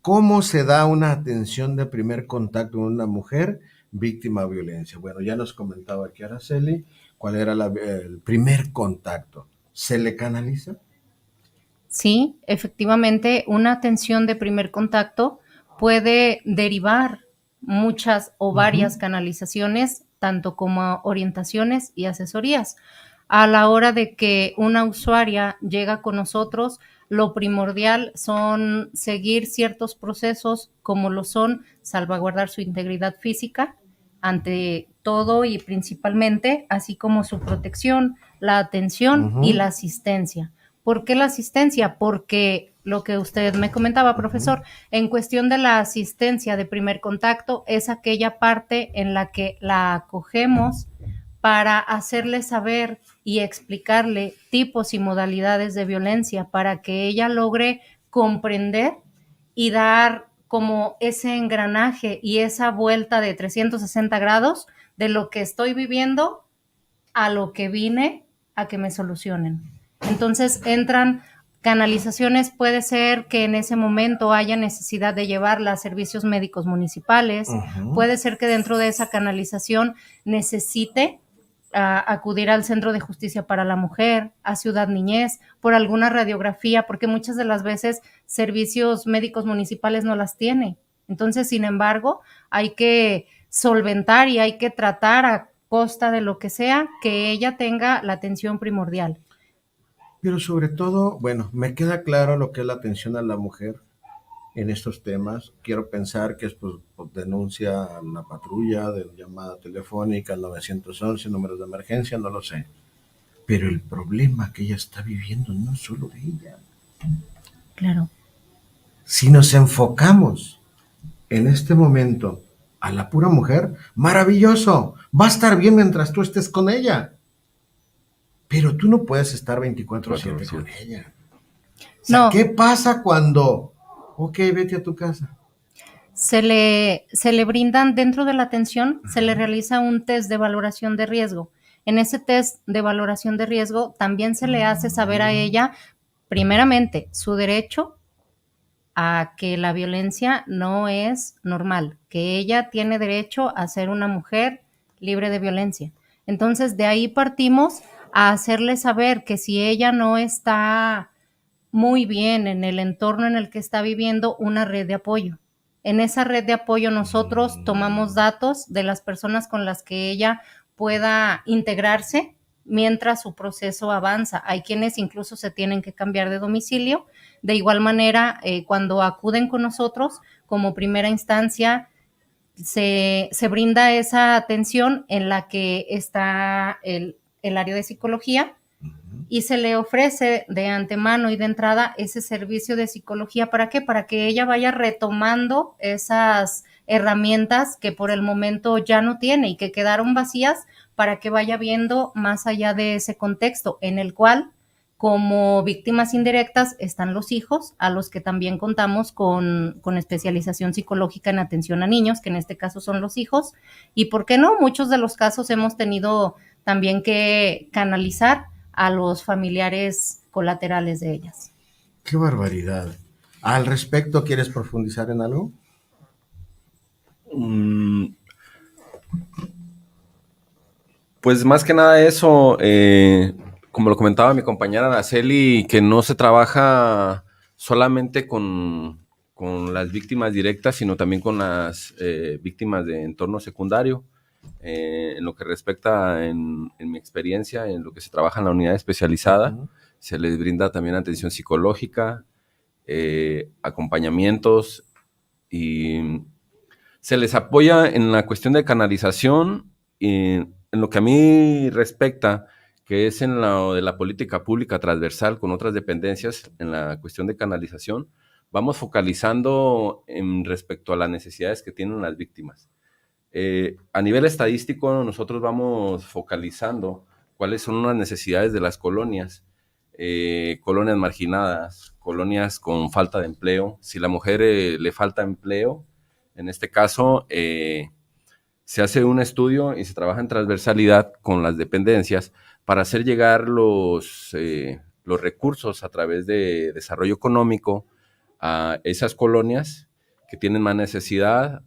[SPEAKER 2] ¿Cómo se da una atención de primer contacto con una mujer víctima de violencia? Bueno, ya nos comentaba aquí Araceli cuál era el primer contacto. ¿Se le canaliza?
[SPEAKER 3] Sí, efectivamente, una atención de primer contacto puede derivar muchas o varias canalizaciones, tanto como orientaciones y asesorías. A la hora de que una usuaria llega con nosotros, lo primordial son seguir ciertos procesos como lo son salvaguardar su integridad física ante todo y principalmente, así como su protección, la atención y la asistencia. ¿Por qué la asistencia? Porque lo que usted me comentaba, profesor, en cuestión de la asistencia de primer contacto es aquella parte en la que la acogemos para hacerle saber y explicarle tipos y modalidades de violencia para que ella logre comprender y dar como ese engranaje y esa vuelta de 360 grados de lo que estoy viviendo a lo que vine a que me solucionen. Entonces entran canalizaciones, puede ser que en ese momento haya necesidad de llevarla a servicios médicos municipales, puede ser que dentro de esa canalización necesite acudir al Centro de Justicia para la Mujer, a Ciudad Niñez, por alguna radiografía, porque muchas de las veces servicios médicos municipales no las tiene. Entonces, sin embargo, hay que solventar y hay que tratar a costa de lo que sea, que ella tenga la atención primordial.
[SPEAKER 2] Pero sobre todo, bueno, me queda claro lo que es la atención a la mujer en estos temas. Quiero pensar que es por denuncia a la patrulla, de llamada telefónica al 911, números de emergencia, no lo sé. Pero el problema que ella está viviendo no es solo de ella.
[SPEAKER 3] Claro.
[SPEAKER 2] Si nos enfocamos en este momento a la pura mujer, maravilloso, va a estar bien mientras tú estés con ella. Pero tú no puedes estar 24/7 con ella. O sea, no. ¿Qué pasa cuando, ok, vete a tu casa?
[SPEAKER 3] Se le brindan dentro de la atención, se le realiza un test de valoración de riesgo. En ese test de valoración de riesgo también se le hace saber a ella, primeramente, su derecho a que la violencia no es normal, que ella tiene derecho a ser una mujer libre de violencia. Entonces, de ahí partimos a hacerle saber que si ella no está muy bien en el entorno en el que está viviendo, una red de apoyo. En esa red de apoyo nosotros tomamos datos de las personas con las que ella pueda integrarse mientras su proceso avanza. Hay quienes incluso se tienen que cambiar de domicilio. De igual manera, cuando acuden con nosotros, como primera instancia, se brinda esa atención en la que está el área de psicología y se le ofrece de antemano y de entrada ese servicio de psicología. ¿Para qué? Para que ella vaya retomando esas herramientas que por el momento ya no tiene y que quedaron vacías, para que vaya viendo más allá de ese contexto en el cual, como víctimas indirectas, están los hijos, a los que también contamos con especialización psicológica en atención a niños, que en este caso son los hijos. Y ¿por qué no? Muchos de los casos hemos tenido también que canalizar a los familiares colaterales de ellas.
[SPEAKER 2] ¡Qué barbaridad! ¿Al respecto quieres profundizar en algo?
[SPEAKER 5] Pues más que nada eso, como lo comentaba mi compañera Araceli, que no se trabaja solamente con las víctimas directas, sino también con las víctimas de entorno secundario. En lo que respecta en mi experiencia, en lo que se trabaja en la unidad especializada, se les brinda también atención psicológica, acompañamientos y se les apoya en la cuestión de canalización y en lo que a mí respecta, que es en lo de la política pública transversal con otras dependencias en la cuestión de canalización, vamos focalizando en respecto a las necesidades que tienen las víctimas. A nivel estadístico, nosotros vamos focalizando cuáles son las necesidades de las colonias, colonias marginadas, colonias con falta de empleo. Si a la mujer le falta empleo, en este caso, se hace un estudio y se trabaja en transversalidad con las dependencias para hacer llegar los recursos a través de desarrollo económico a esas colonias que tienen más necesidad,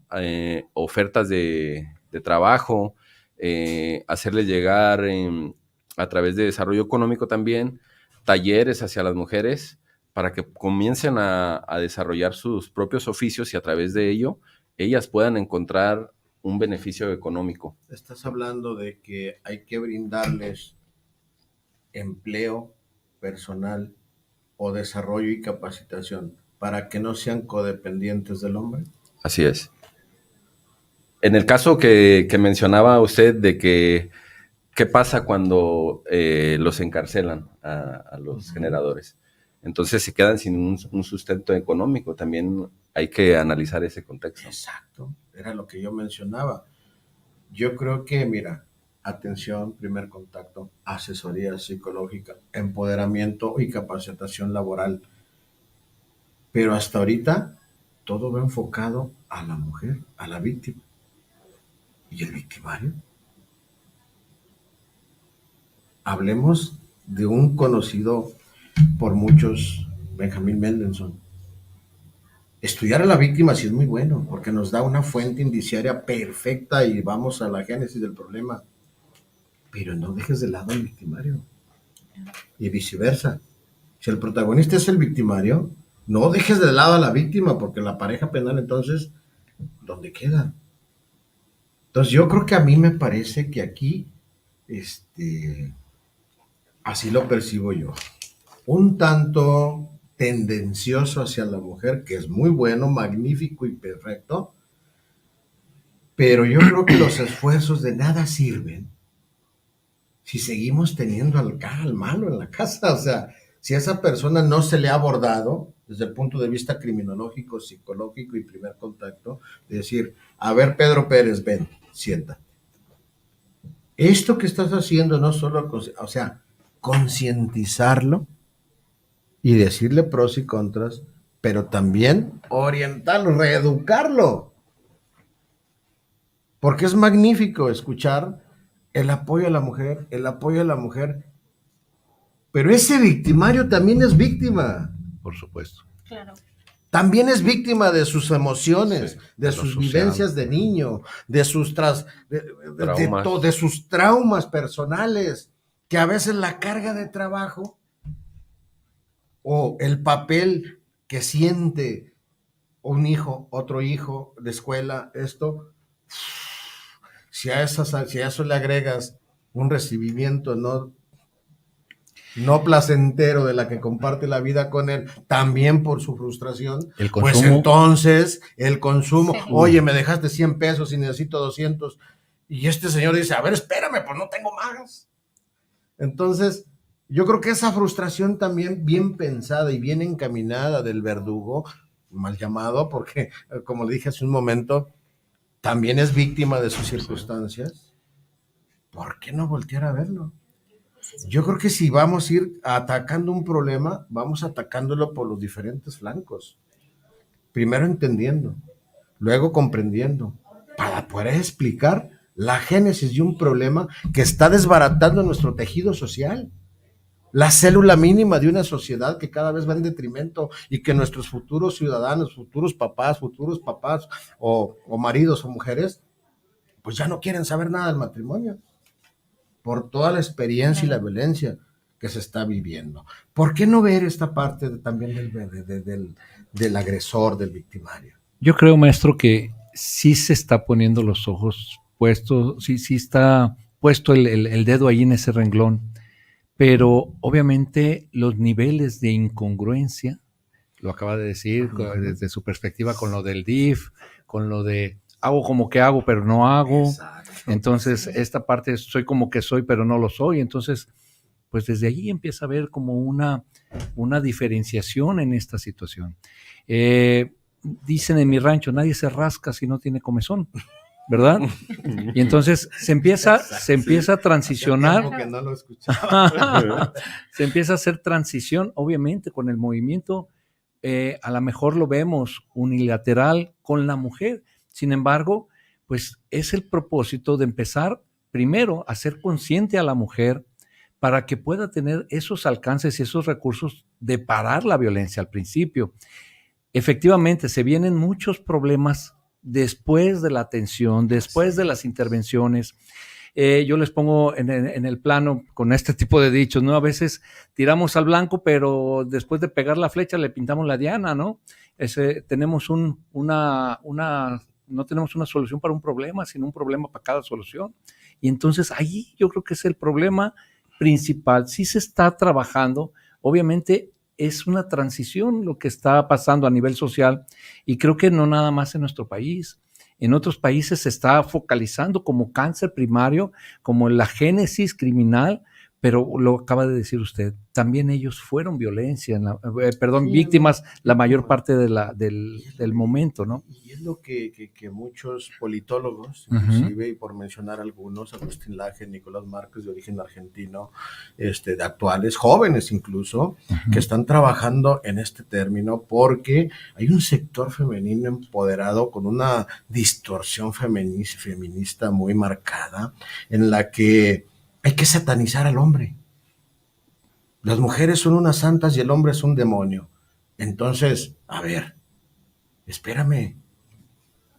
[SPEAKER 5] ofertas de trabajo, hacerles llegar a través de desarrollo económico también talleres hacia las mujeres para que comiencen a desarrollar sus propios oficios y a través de ello ellas puedan encontrar un beneficio económico.
[SPEAKER 2] Estás hablando de que hay que brindarles empleo personal o desarrollo y capacitación para que no sean codependientes del hombre.
[SPEAKER 5] Así es. En el caso que mencionaba usted de que qué pasa cuando los encarcelan a los generadores, entonces se quedan sin un sustento económico. También hay que analizar ese contexto.
[SPEAKER 2] Exacto, era lo que yo mencionaba. Yo creo que, mira, atención, primer contacto, asesoría psicológica, empoderamiento y capacitación laboral. Pero hasta ahorita todo va enfocado a la mujer, a la víctima. ¿Y el victimario? Hablemos de un conocido por muchos, Benjamín Mendelssohn. Estudiar a la víctima sí es muy bueno, porque nos da una fuente indiciaria perfecta y vamos a la génesis del problema. Pero no dejes de lado al victimario. Y viceversa. Si el protagonista es el victimario, no dejes de lado a la víctima, porque la pareja penal entonces, ¿dónde queda? Entonces yo creo que a mí me parece que aquí, así lo percibo yo, un tanto tendencioso hacia la mujer, que es muy bueno, magnífico y perfecto, pero yo creo que los esfuerzos de nada sirven si seguimos teniendo al malo en la casa. O sea, si a esa persona no se le ha abordado desde el punto de vista criminológico, psicológico y primer contacto, de decir, a ver, Pedro Pérez, ven, siéntate. Esto que estás haciendo no solo, o sea, concientizarlo y decirle pros y contras, pero también orientarlo, reeducarlo. Porque es magnífico escuchar el apoyo a la mujer, pero ese victimario también es víctima.
[SPEAKER 4] Por supuesto.
[SPEAKER 3] Claro.
[SPEAKER 2] También es víctima de sus emociones,
[SPEAKER 5] Sí,
[SPEAKER 2] de sus vivencias de niño, de sus de sus traumas personales, que a veces la carga de trabajo o el papel que siente un hijo, otro hijo de escuela, esto, si a eso le agregas un recibimiento no placentero de la que comparte la vida con él, también por su frustración, pues entonces el consumo, sí. Oye, me dejaste 100 pesos y necesito 200, y este señor dice, a ver, espérame, pues no tengo más. Entonces, yo creo que esa frustración también bien pensada y bien encaminada del verdugo, mal llamado, porque como le dije hace un momento, también es víctima de sus circunstancias. ¿Por qué no voltear a verlo? Yo creo que si vamos a ir atacando un problema, vamos atacándolo por los diferentes flancos. Primero entendiendo, luego comprendiendo, para poder explicar la génesis de un problema que está desbaratando nuestro tejido social. La célula mínima de una sociedad que cada vez va en detrimento y que nuestros futuros ciudadanos, futuros papás o maridos o mujeres, pues ya no quieren saber nada del matrimonio por toda la experiencia y la violencia que se está viviendo. ¿Por qué no ver esta parte también del agresor, del victimario?
[SPEAKER 4] Yo creo, maestro, que sí se está poniendo los ojos puesto, sí está puesto el dedo ahí en ese renglón, pero obviamente los niveles de incongruencia, lo acaba de decir, desde su perspectiva con lo del DIF, con lo de hago como que hago, pero no hago.
[SPEAKER 2] Exacto.
[SPEAKER 4] Entonces, esta parte soy como que soy, pero no lo soy. Entonces, pues desde ahí empieza a haber como una diferenciación en esta situación. Dicen en mi rancho, nadie se rasca si no tiene comezón, ¿verdad? Y entonces se empieza a transicionar.
[SPEAKER 2] Hacía tiempo que no lo escuchaba.
[SPEAKER 4] Se empieza a hacer transición, obviamente, con el movimiento. A lo mejor lo vemos unilateral con la mujer. Sin embargo, pues es el propósito de empezar primero a ser consciente a la mujer para que pueda tener esos alcances y esos recursos de parar la violencia al principio. Efectivamente, se vienen muchos problemas después de la atención, después de las intervenciones. Yo les pongo en el plano con este tipo de dichos, ¿no? A veces tiramos al blanco, pero después de pegar la flecha le pintamos la diana, ¿no? Tenemos no tenemos una solución para un problema, sino un problema para cada solución. Y entonces ahí yo creo que es el problema principal. Sí se está trabajando, obviamente es una transición lo que está pasando a nivel social y creo que no nada más en nuestro país. En otros países se está focalizando como cáncer primario, como la génesis criminal, pero lo acaba de decir usted, también ellos fueron violencia, víctimas la mayor parte del momento, ¿no?
[SPEAKER 2] Y es lo que muchos politólogos, inclusive, y por mencionar algunos, Agustín Laje, Nicolás Márquez, de origen argentino, de actuales, jóvenes incluso, que están trabajando en este término, porque hay un sector femenino empoderado con una distorsión feminista muy marcada, en la que hay que satanizar al hombre. Las mujeres son unas santas y el hombre es un demonio. Entonces, a ver, espérame,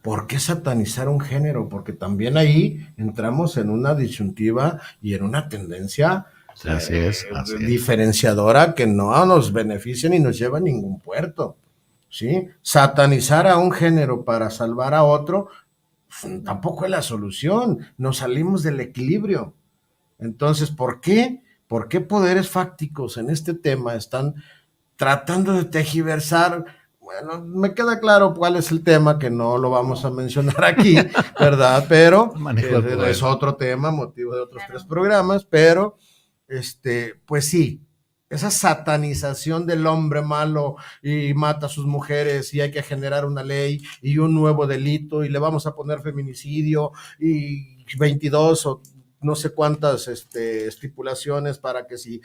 [SPEAKER 2] ¿por qué satanizar un género? Porque también ahí entramos en una disyuntiva y en una tendencia
[SPEAKER 4] así es.
[SPEAKER 2] diferenciadora que no nos beneficia ni nos lleva a ningún puerto, ¿sí? Satanizar a un género para salvar a otro, pues, tampoco es la solución. Nos salimos del equilibrio. Entonces, ¿por qué? ¿Por qué poderes fácticos en este tema están tratando de tergiversar? Bueno, me queda claro cuál es el tema, que no lo vamos a mencionar aquí, ¿verdad? Pero es otro tema, motivo de otros 3 programas, pero, pues sí, esa satanización del hombre malo y mata a sus mujeres y hay que generar una ley y un nuevo delito y le vamos a poner feminicidio y 22 o no sé cuántas estipulaciones para que si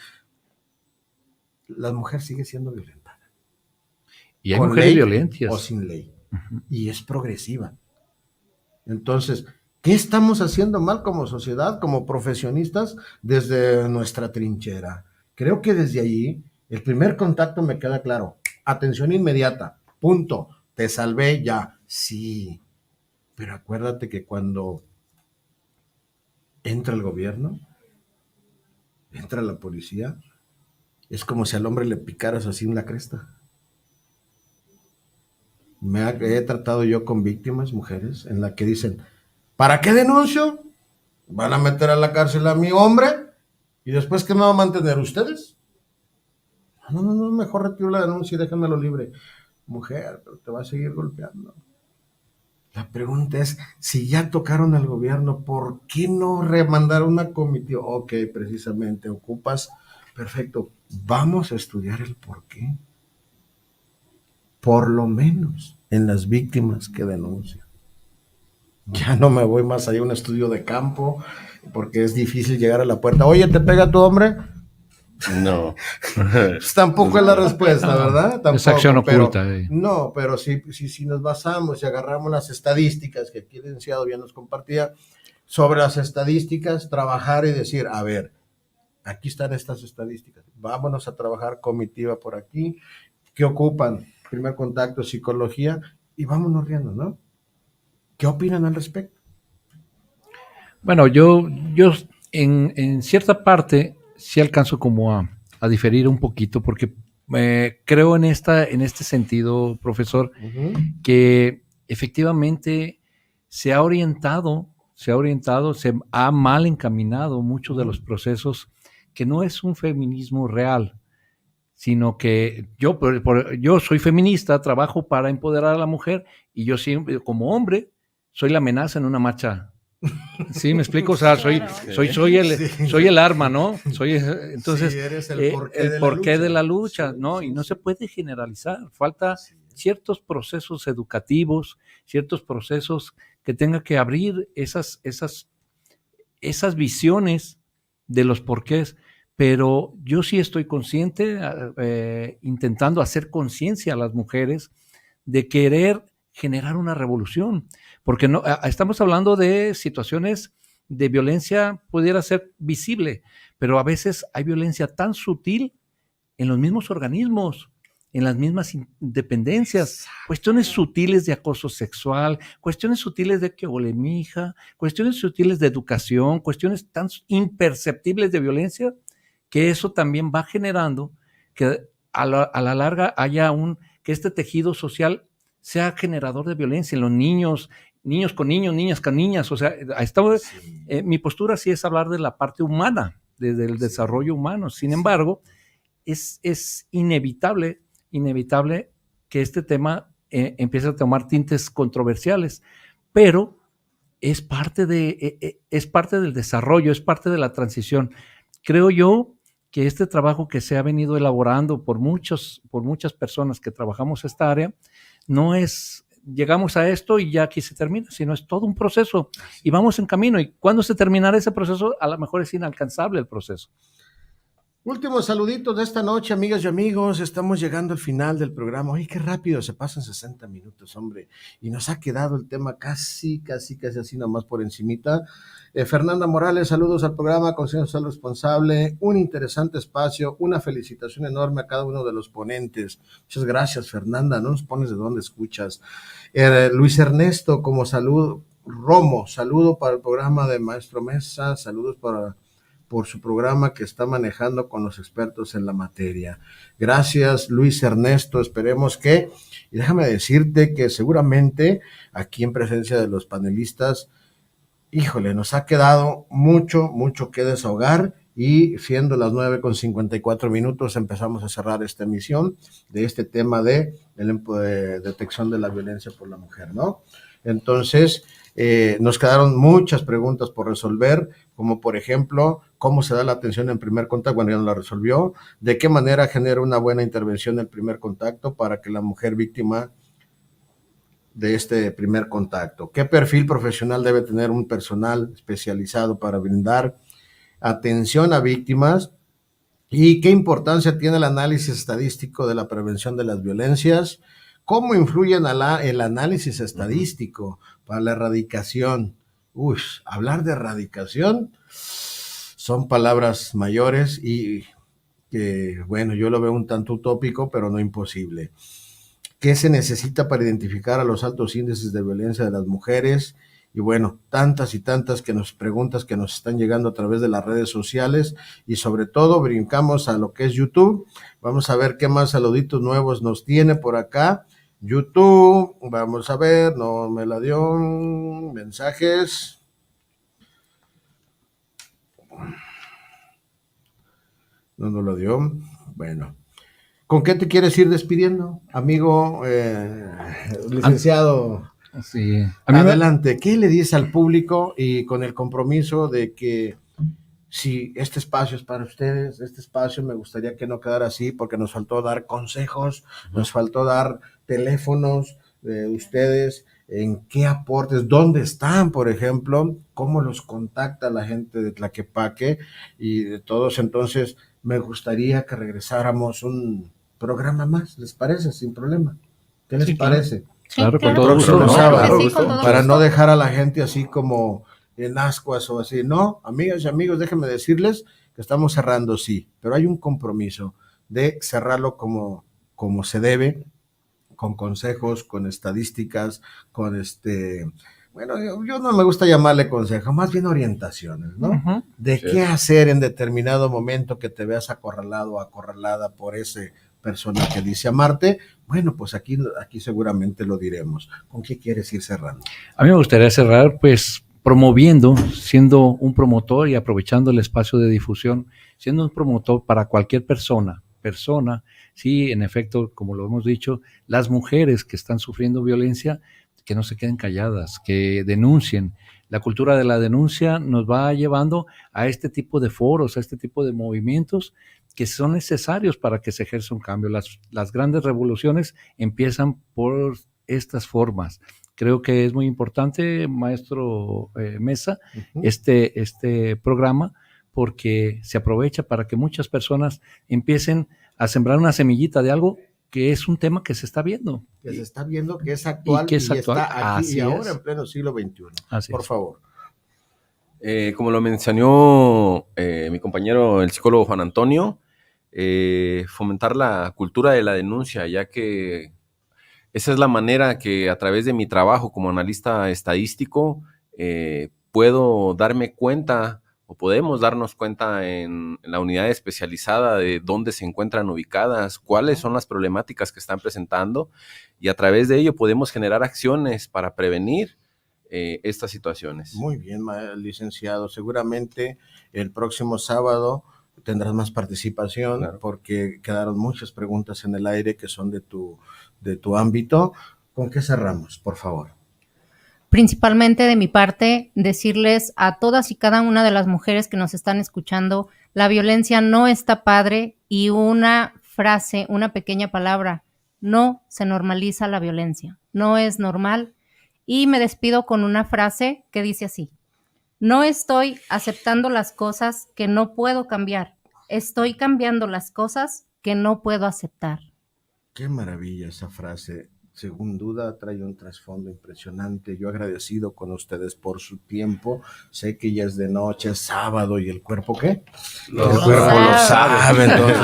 [SPEAKER 2] la mujer sigue siendo violentada.
[SPEAKER 4] Y hay mujeres violentas.
[SPEAKER 2] O sin ley. Y es progresiva. Entonces, ¿qué estamos haciendo mal como sociedad, como profesionistas, desde nuestra trinchera? Creo que desde allí, el primer contacto me queda claro. Atención inmediata. Punto. Te salvé ya. Sí. Pero acuérdate que cuando entra el gobierno, entra la policía, es como si al hombre le picaras así en la cresta. He tratado yo con víctimas, mujeres, en la que dicen, ¿para qué denuncio? ¿Van a meter a la cárcel a mi hombre? ¿Y después qué me va a mantener ustedes? No, mejor retiro la denuncia y déjenmelo libre. Mujer, pero te va a seguir golpeando. La pregunta es, si ya tocaron al gobierno, ¿por qué no remandar una comitiva? Ok, precisamente, ocupas, perfecto, vamos a estudiar el por qué. Por lo menos en las víctimas que denuncian. Ya no me voy más allá, un estudio de campo, porque es difícil llegar a la puerta. Oye, ¿te pega tu hombre?
[SPEAKER 5] No.
[SPEAKER 2] Pues tampoco es la respuesta, ¿verdad? Tampoco,
[SPEAKER 4] es acción oculta.
[SPEAKER 2] No, pero si nos basamos y agarramos las estadísticas que aquí el licenciado ya nos compartía, sobre las estadísticas, trabajar y decir, a ver, aquí están estas estadísticas, vámonos a trabajar comitiva por aquí, ¿qué ocupan? Primer contacto, psicología, y vámonos riendo, ¿no? ¿Qué opinan al respecto?
[SPEAKER 4] Bueno, yo en cierta parte sí alcanzo como a diferir un poquito, porque creo en este sentido, profesor, que efectivamente se ha orientado se ha orientado, se ha mal encaminado muchos de los procesos, que no es un feminismo real, sino que yo soy feminista, trabajo para empoderar a la mujer, y yo siempre, como hombre, soy la amenaza en una marcha. ¿Sí me explico? O sea, soy el arma, ¿no? Entonces,
[SPEAKER 2] Sí, eres el
[SPEAKER 4] el porqué de la lucha, ¿no? Y no se puede generalizar. Falta ciertos procesos educativos, ciertos procesos que tenga que abrir esas visiones de los porqués. Pero yo sí estoy consciente, intentando hacer conciencia a las mujeres de querer generar una revolución, porque no, estamos hablando de situaciones de violencia, pudiera ser visible, pero a veces hay violencia tan sutil en los mismos organismos, en las mismas dependencias, cuestiones sutiles de acoso sexual, cuestiones sutiles de que ole mija, cuestiones sutiles de educación, cuestiones tan imperceptibles de violencia, que eso también va generando que a la larga haya que este tejido social sea generador de violencia en los niños con niños, niñas con niñas. O sea, mi postura sí es hablar de la parte humana, del desarrollo humano. Sin embargo, es inevitable que este tema empiece a tomar tintes controversiales, pero es parte del desarrollo, es parte de la transición. Creo yo que este trabajo que se ha venido elaborando por muchas personas que trabajamos esta área, no es llegamos a esto y ya aquí se termina, sino es todo un proceso y vamos en camino, y cuando se terminará ese proceso, a lo mejor es inalcanzable el proceso.
[SPEAKER 2] Últimos saluditos de esta noche, amigas y amigos. Estamos llegando al final del programa. Oye, qué rápido se pasan 60 minutos, hombre. Y nos ha quedado el tema casi así nomás por encimita. Fernanda Morales, saludos al programa Consejo Social Responsable. Un interesante espacio, una felicitación enorme a cada uno de los ponentes. Muchas gracias, Fernanda. No nos pones de dónde escuchas. Luis Ernesto, como saludo. Romo, saludo para el programa de Maestro Mesa. Saludos por su programa que está manejando con los expertos en la materia. Gracias, Luis Ernesto. Esperemos y déjame decirte que seguramente aquí en presencia de los panelistas, híjole, nos ha quedado mucho que desahogar, y siendo las 9:54 empezamos a cerrar esta emisión de este tema de detección de la violencia por la mujer, ¿no? Entonces, nos quedaron muchas preguntas por resolver, como por ejemplo, ¿cómo se da la atención en primer contacto? Bueno, ya no la resolvió. ¿De qué manera genera una buena intervención en primer contacto para que la mujer víctima de este primer contacto? ¿Qué perfil profesional debe tener un personal especializado para brindar atención a víctimas? ¿Y qué importancia tiene el análisis estadístico de la prevención de las violencias? ¿Cómo influye el análisis estadístico para la erradicación? Hablar de erradicación son palabras mayores y que, bueno, yo lo veo un tanto utópico, pero no imposible. ¿Qué se necesita para identificar a los altos índices de violencia de las mujeres? Y bueno, tantas y tantas preguntas que nos están llegando a través de las redes sociales, y sobre todo brincamos a lo que es YouTube. Vamos a ver qué más saluditos nuevos nos tiene por acá. YouTube, vamos a ver, no me la dio. Mensajes. No nos lo dio. Bueno. ¿Con qué te quieres ir despidiendo, amigo licenciado?
[SPEAKER 4] Sí.
[SPEAKER 2] Adelante. ¿Qué le dices al público, y con el compromiso de que si este espacio es para ustedes, este espacio me gustaría que no quedara así, porque nos faltó dar consejos, nos faltó dar teléfonos de ustedes, en qué aportes, dónde están, por ejemplo, cómo los contacta la gente de Tlaquepaque y de todos? Entonces, me gustaría que regresáramos un programa más, ¿les parece? Sin problema. ¿Qué les parece?
[SPEAKER 4] Claro,
[SPEAKER 3] claro,
[SPEAKER 4] con todo gusto.
[SPEAKER 2] Próximo sábado,
[SPEAKER 3] sí, con todo
[SPEAKER 2] para
[SPEAKER 3] gusto.
[SPEAKER 2] no dejar a la gente así como en ascuas o así. No, amigas y amigos, déjenme decirles que estamos cerrando, sí, pero hay un compromiso de cerrarlo como se debe, con consejos, con estadísticas, con bueno, yo no me gusta llamarle consejo, más bien orientaciones, ¿no?
[SPEAKER 4] Uh-huh.
[SPEAKER 2] De
[SPEAKER 5] Sí.
[SPEAKER 2] qué hacer en determinado momento que te veas acorralado o acorralada por ese persona que dice amarte. Bueno, pues aquí seguramente lo diremos. ¿Con qué quieres ir cerrando?
[SPEAKER 4] A mí me gustaría cerrar, pues, promoviendo, siendo un promotor y aprovechando el espacio de difusión, siendo un promotor para cualquier persona, sí, en efecto, como lo hemos dicho, las mujeres que están sufriendo violencia, que no se queden calladas, que denuncien. La cultura de la denuncia nos va llevando a este tipo de foros, a este tipo de movimientos que son necesarios para que se ejerza un cambio. Las grandes revoluciones empiezan por estas formas. Creo que es muy importante, maestro Mesa, este programa, porque se aprovecha para que muchas personas empiecen a sembrar una semillita de algo que es un tema que se está viendo.
[SPEAKER 2] Que se está viendo, que es actual y está aquí y ahora en pleno siglo XXI. Por favor.
[SPEAKER 5] Como lo mencionó mi compañero, el psicólogo Juan Antonio, fomentar la cultura de la denuncia, ya que esa es la manera que a través de mi trabajo como analista estadístico puedo darme cuenta o podemos darnos cuenta en la unidad especializada de dónde se encuentran ubicadas, cuáles son las problemáticas que están presentando y a través de ello podemos generar acciones para prevenir estas situaciones.
[SPEAKER 2] Muy bien, licenciado. Seguramente el próximo sábado tendrás más participación, claro, porque quedaron muchas preguntas en el aire que son de tu ámbito. ¿Con qué cerramos, por favor?
[SPEAKER 3] Principalmente de mi parte, decirles a todas y cada una de las mujeres que nos están escuchando, la violencia no está padre y una frase, una pequeña palabra, no se normaliza la violencia, no es normal. Y me despido con una frase que dice así: no estoy aceptando las cosas que no puedo cambiar, estoy cambiando las cosas que no puedo aceptar.
[SPEAKER 2] Qué maravilla esa frase. Sin duda trae un trasfondo impresionante. Yo agradecido con ustedes por su tiempo. Sé que ya es de noche, es sábado y el cuerpo, ¿qué? El cuerpo lo sabe. Entonces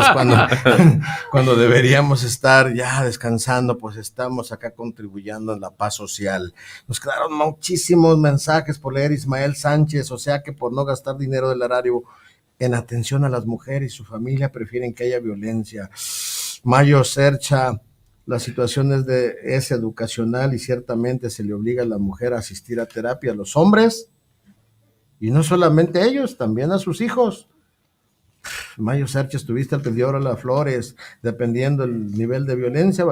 [SPEAKER 2] cuando deberíamos estar ya descansando, pues estamos acá contribuyendo en la paz social. Nos quedaron muchísimos mensajes por leer. Ismael Sánchez, o sea que por no gastar dinero del erario en atención a las mujeres y su familia prefieren que haya violencia. Mayo Sercha, la situación es educacional y ciertamente se le obliga a la mujer a asistir a terapia, a los hombres, y no solamente a ellos, también a sus hijos. Mayo Sercha, estuviste al pendiente de las flores, dependiendo del nivel de violencia.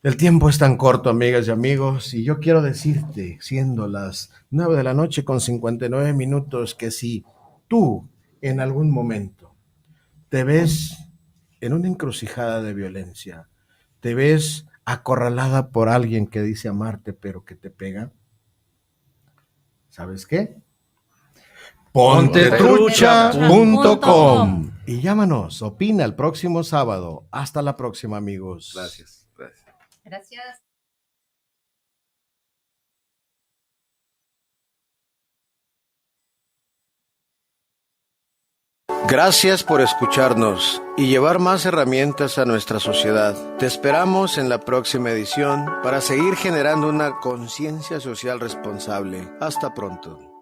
[SPEAKER 2] El tiempo es tan corto, amigas y amigos, y yo quiero decirte, siendo las 9:59 p.m, que si tú en algún momento te ves en una encrucijada de violencia, te ves acorralada por alguien que dice amarte pero que te pega, ¿sabes qué? Pontetrucha.com y llámanos, opina el próximo sábado. Hasta la próxima, amigos.
[SPEAKER 5] Gracias.
[SPEAKER 3] Gracias.
[SPEAKER 2] Gracias por escucharnos y llevar más herramientas a nuestra sociedad. Te esperamos en la próxima edición para seguir generando una conciencia social responsable. Hasta pronto.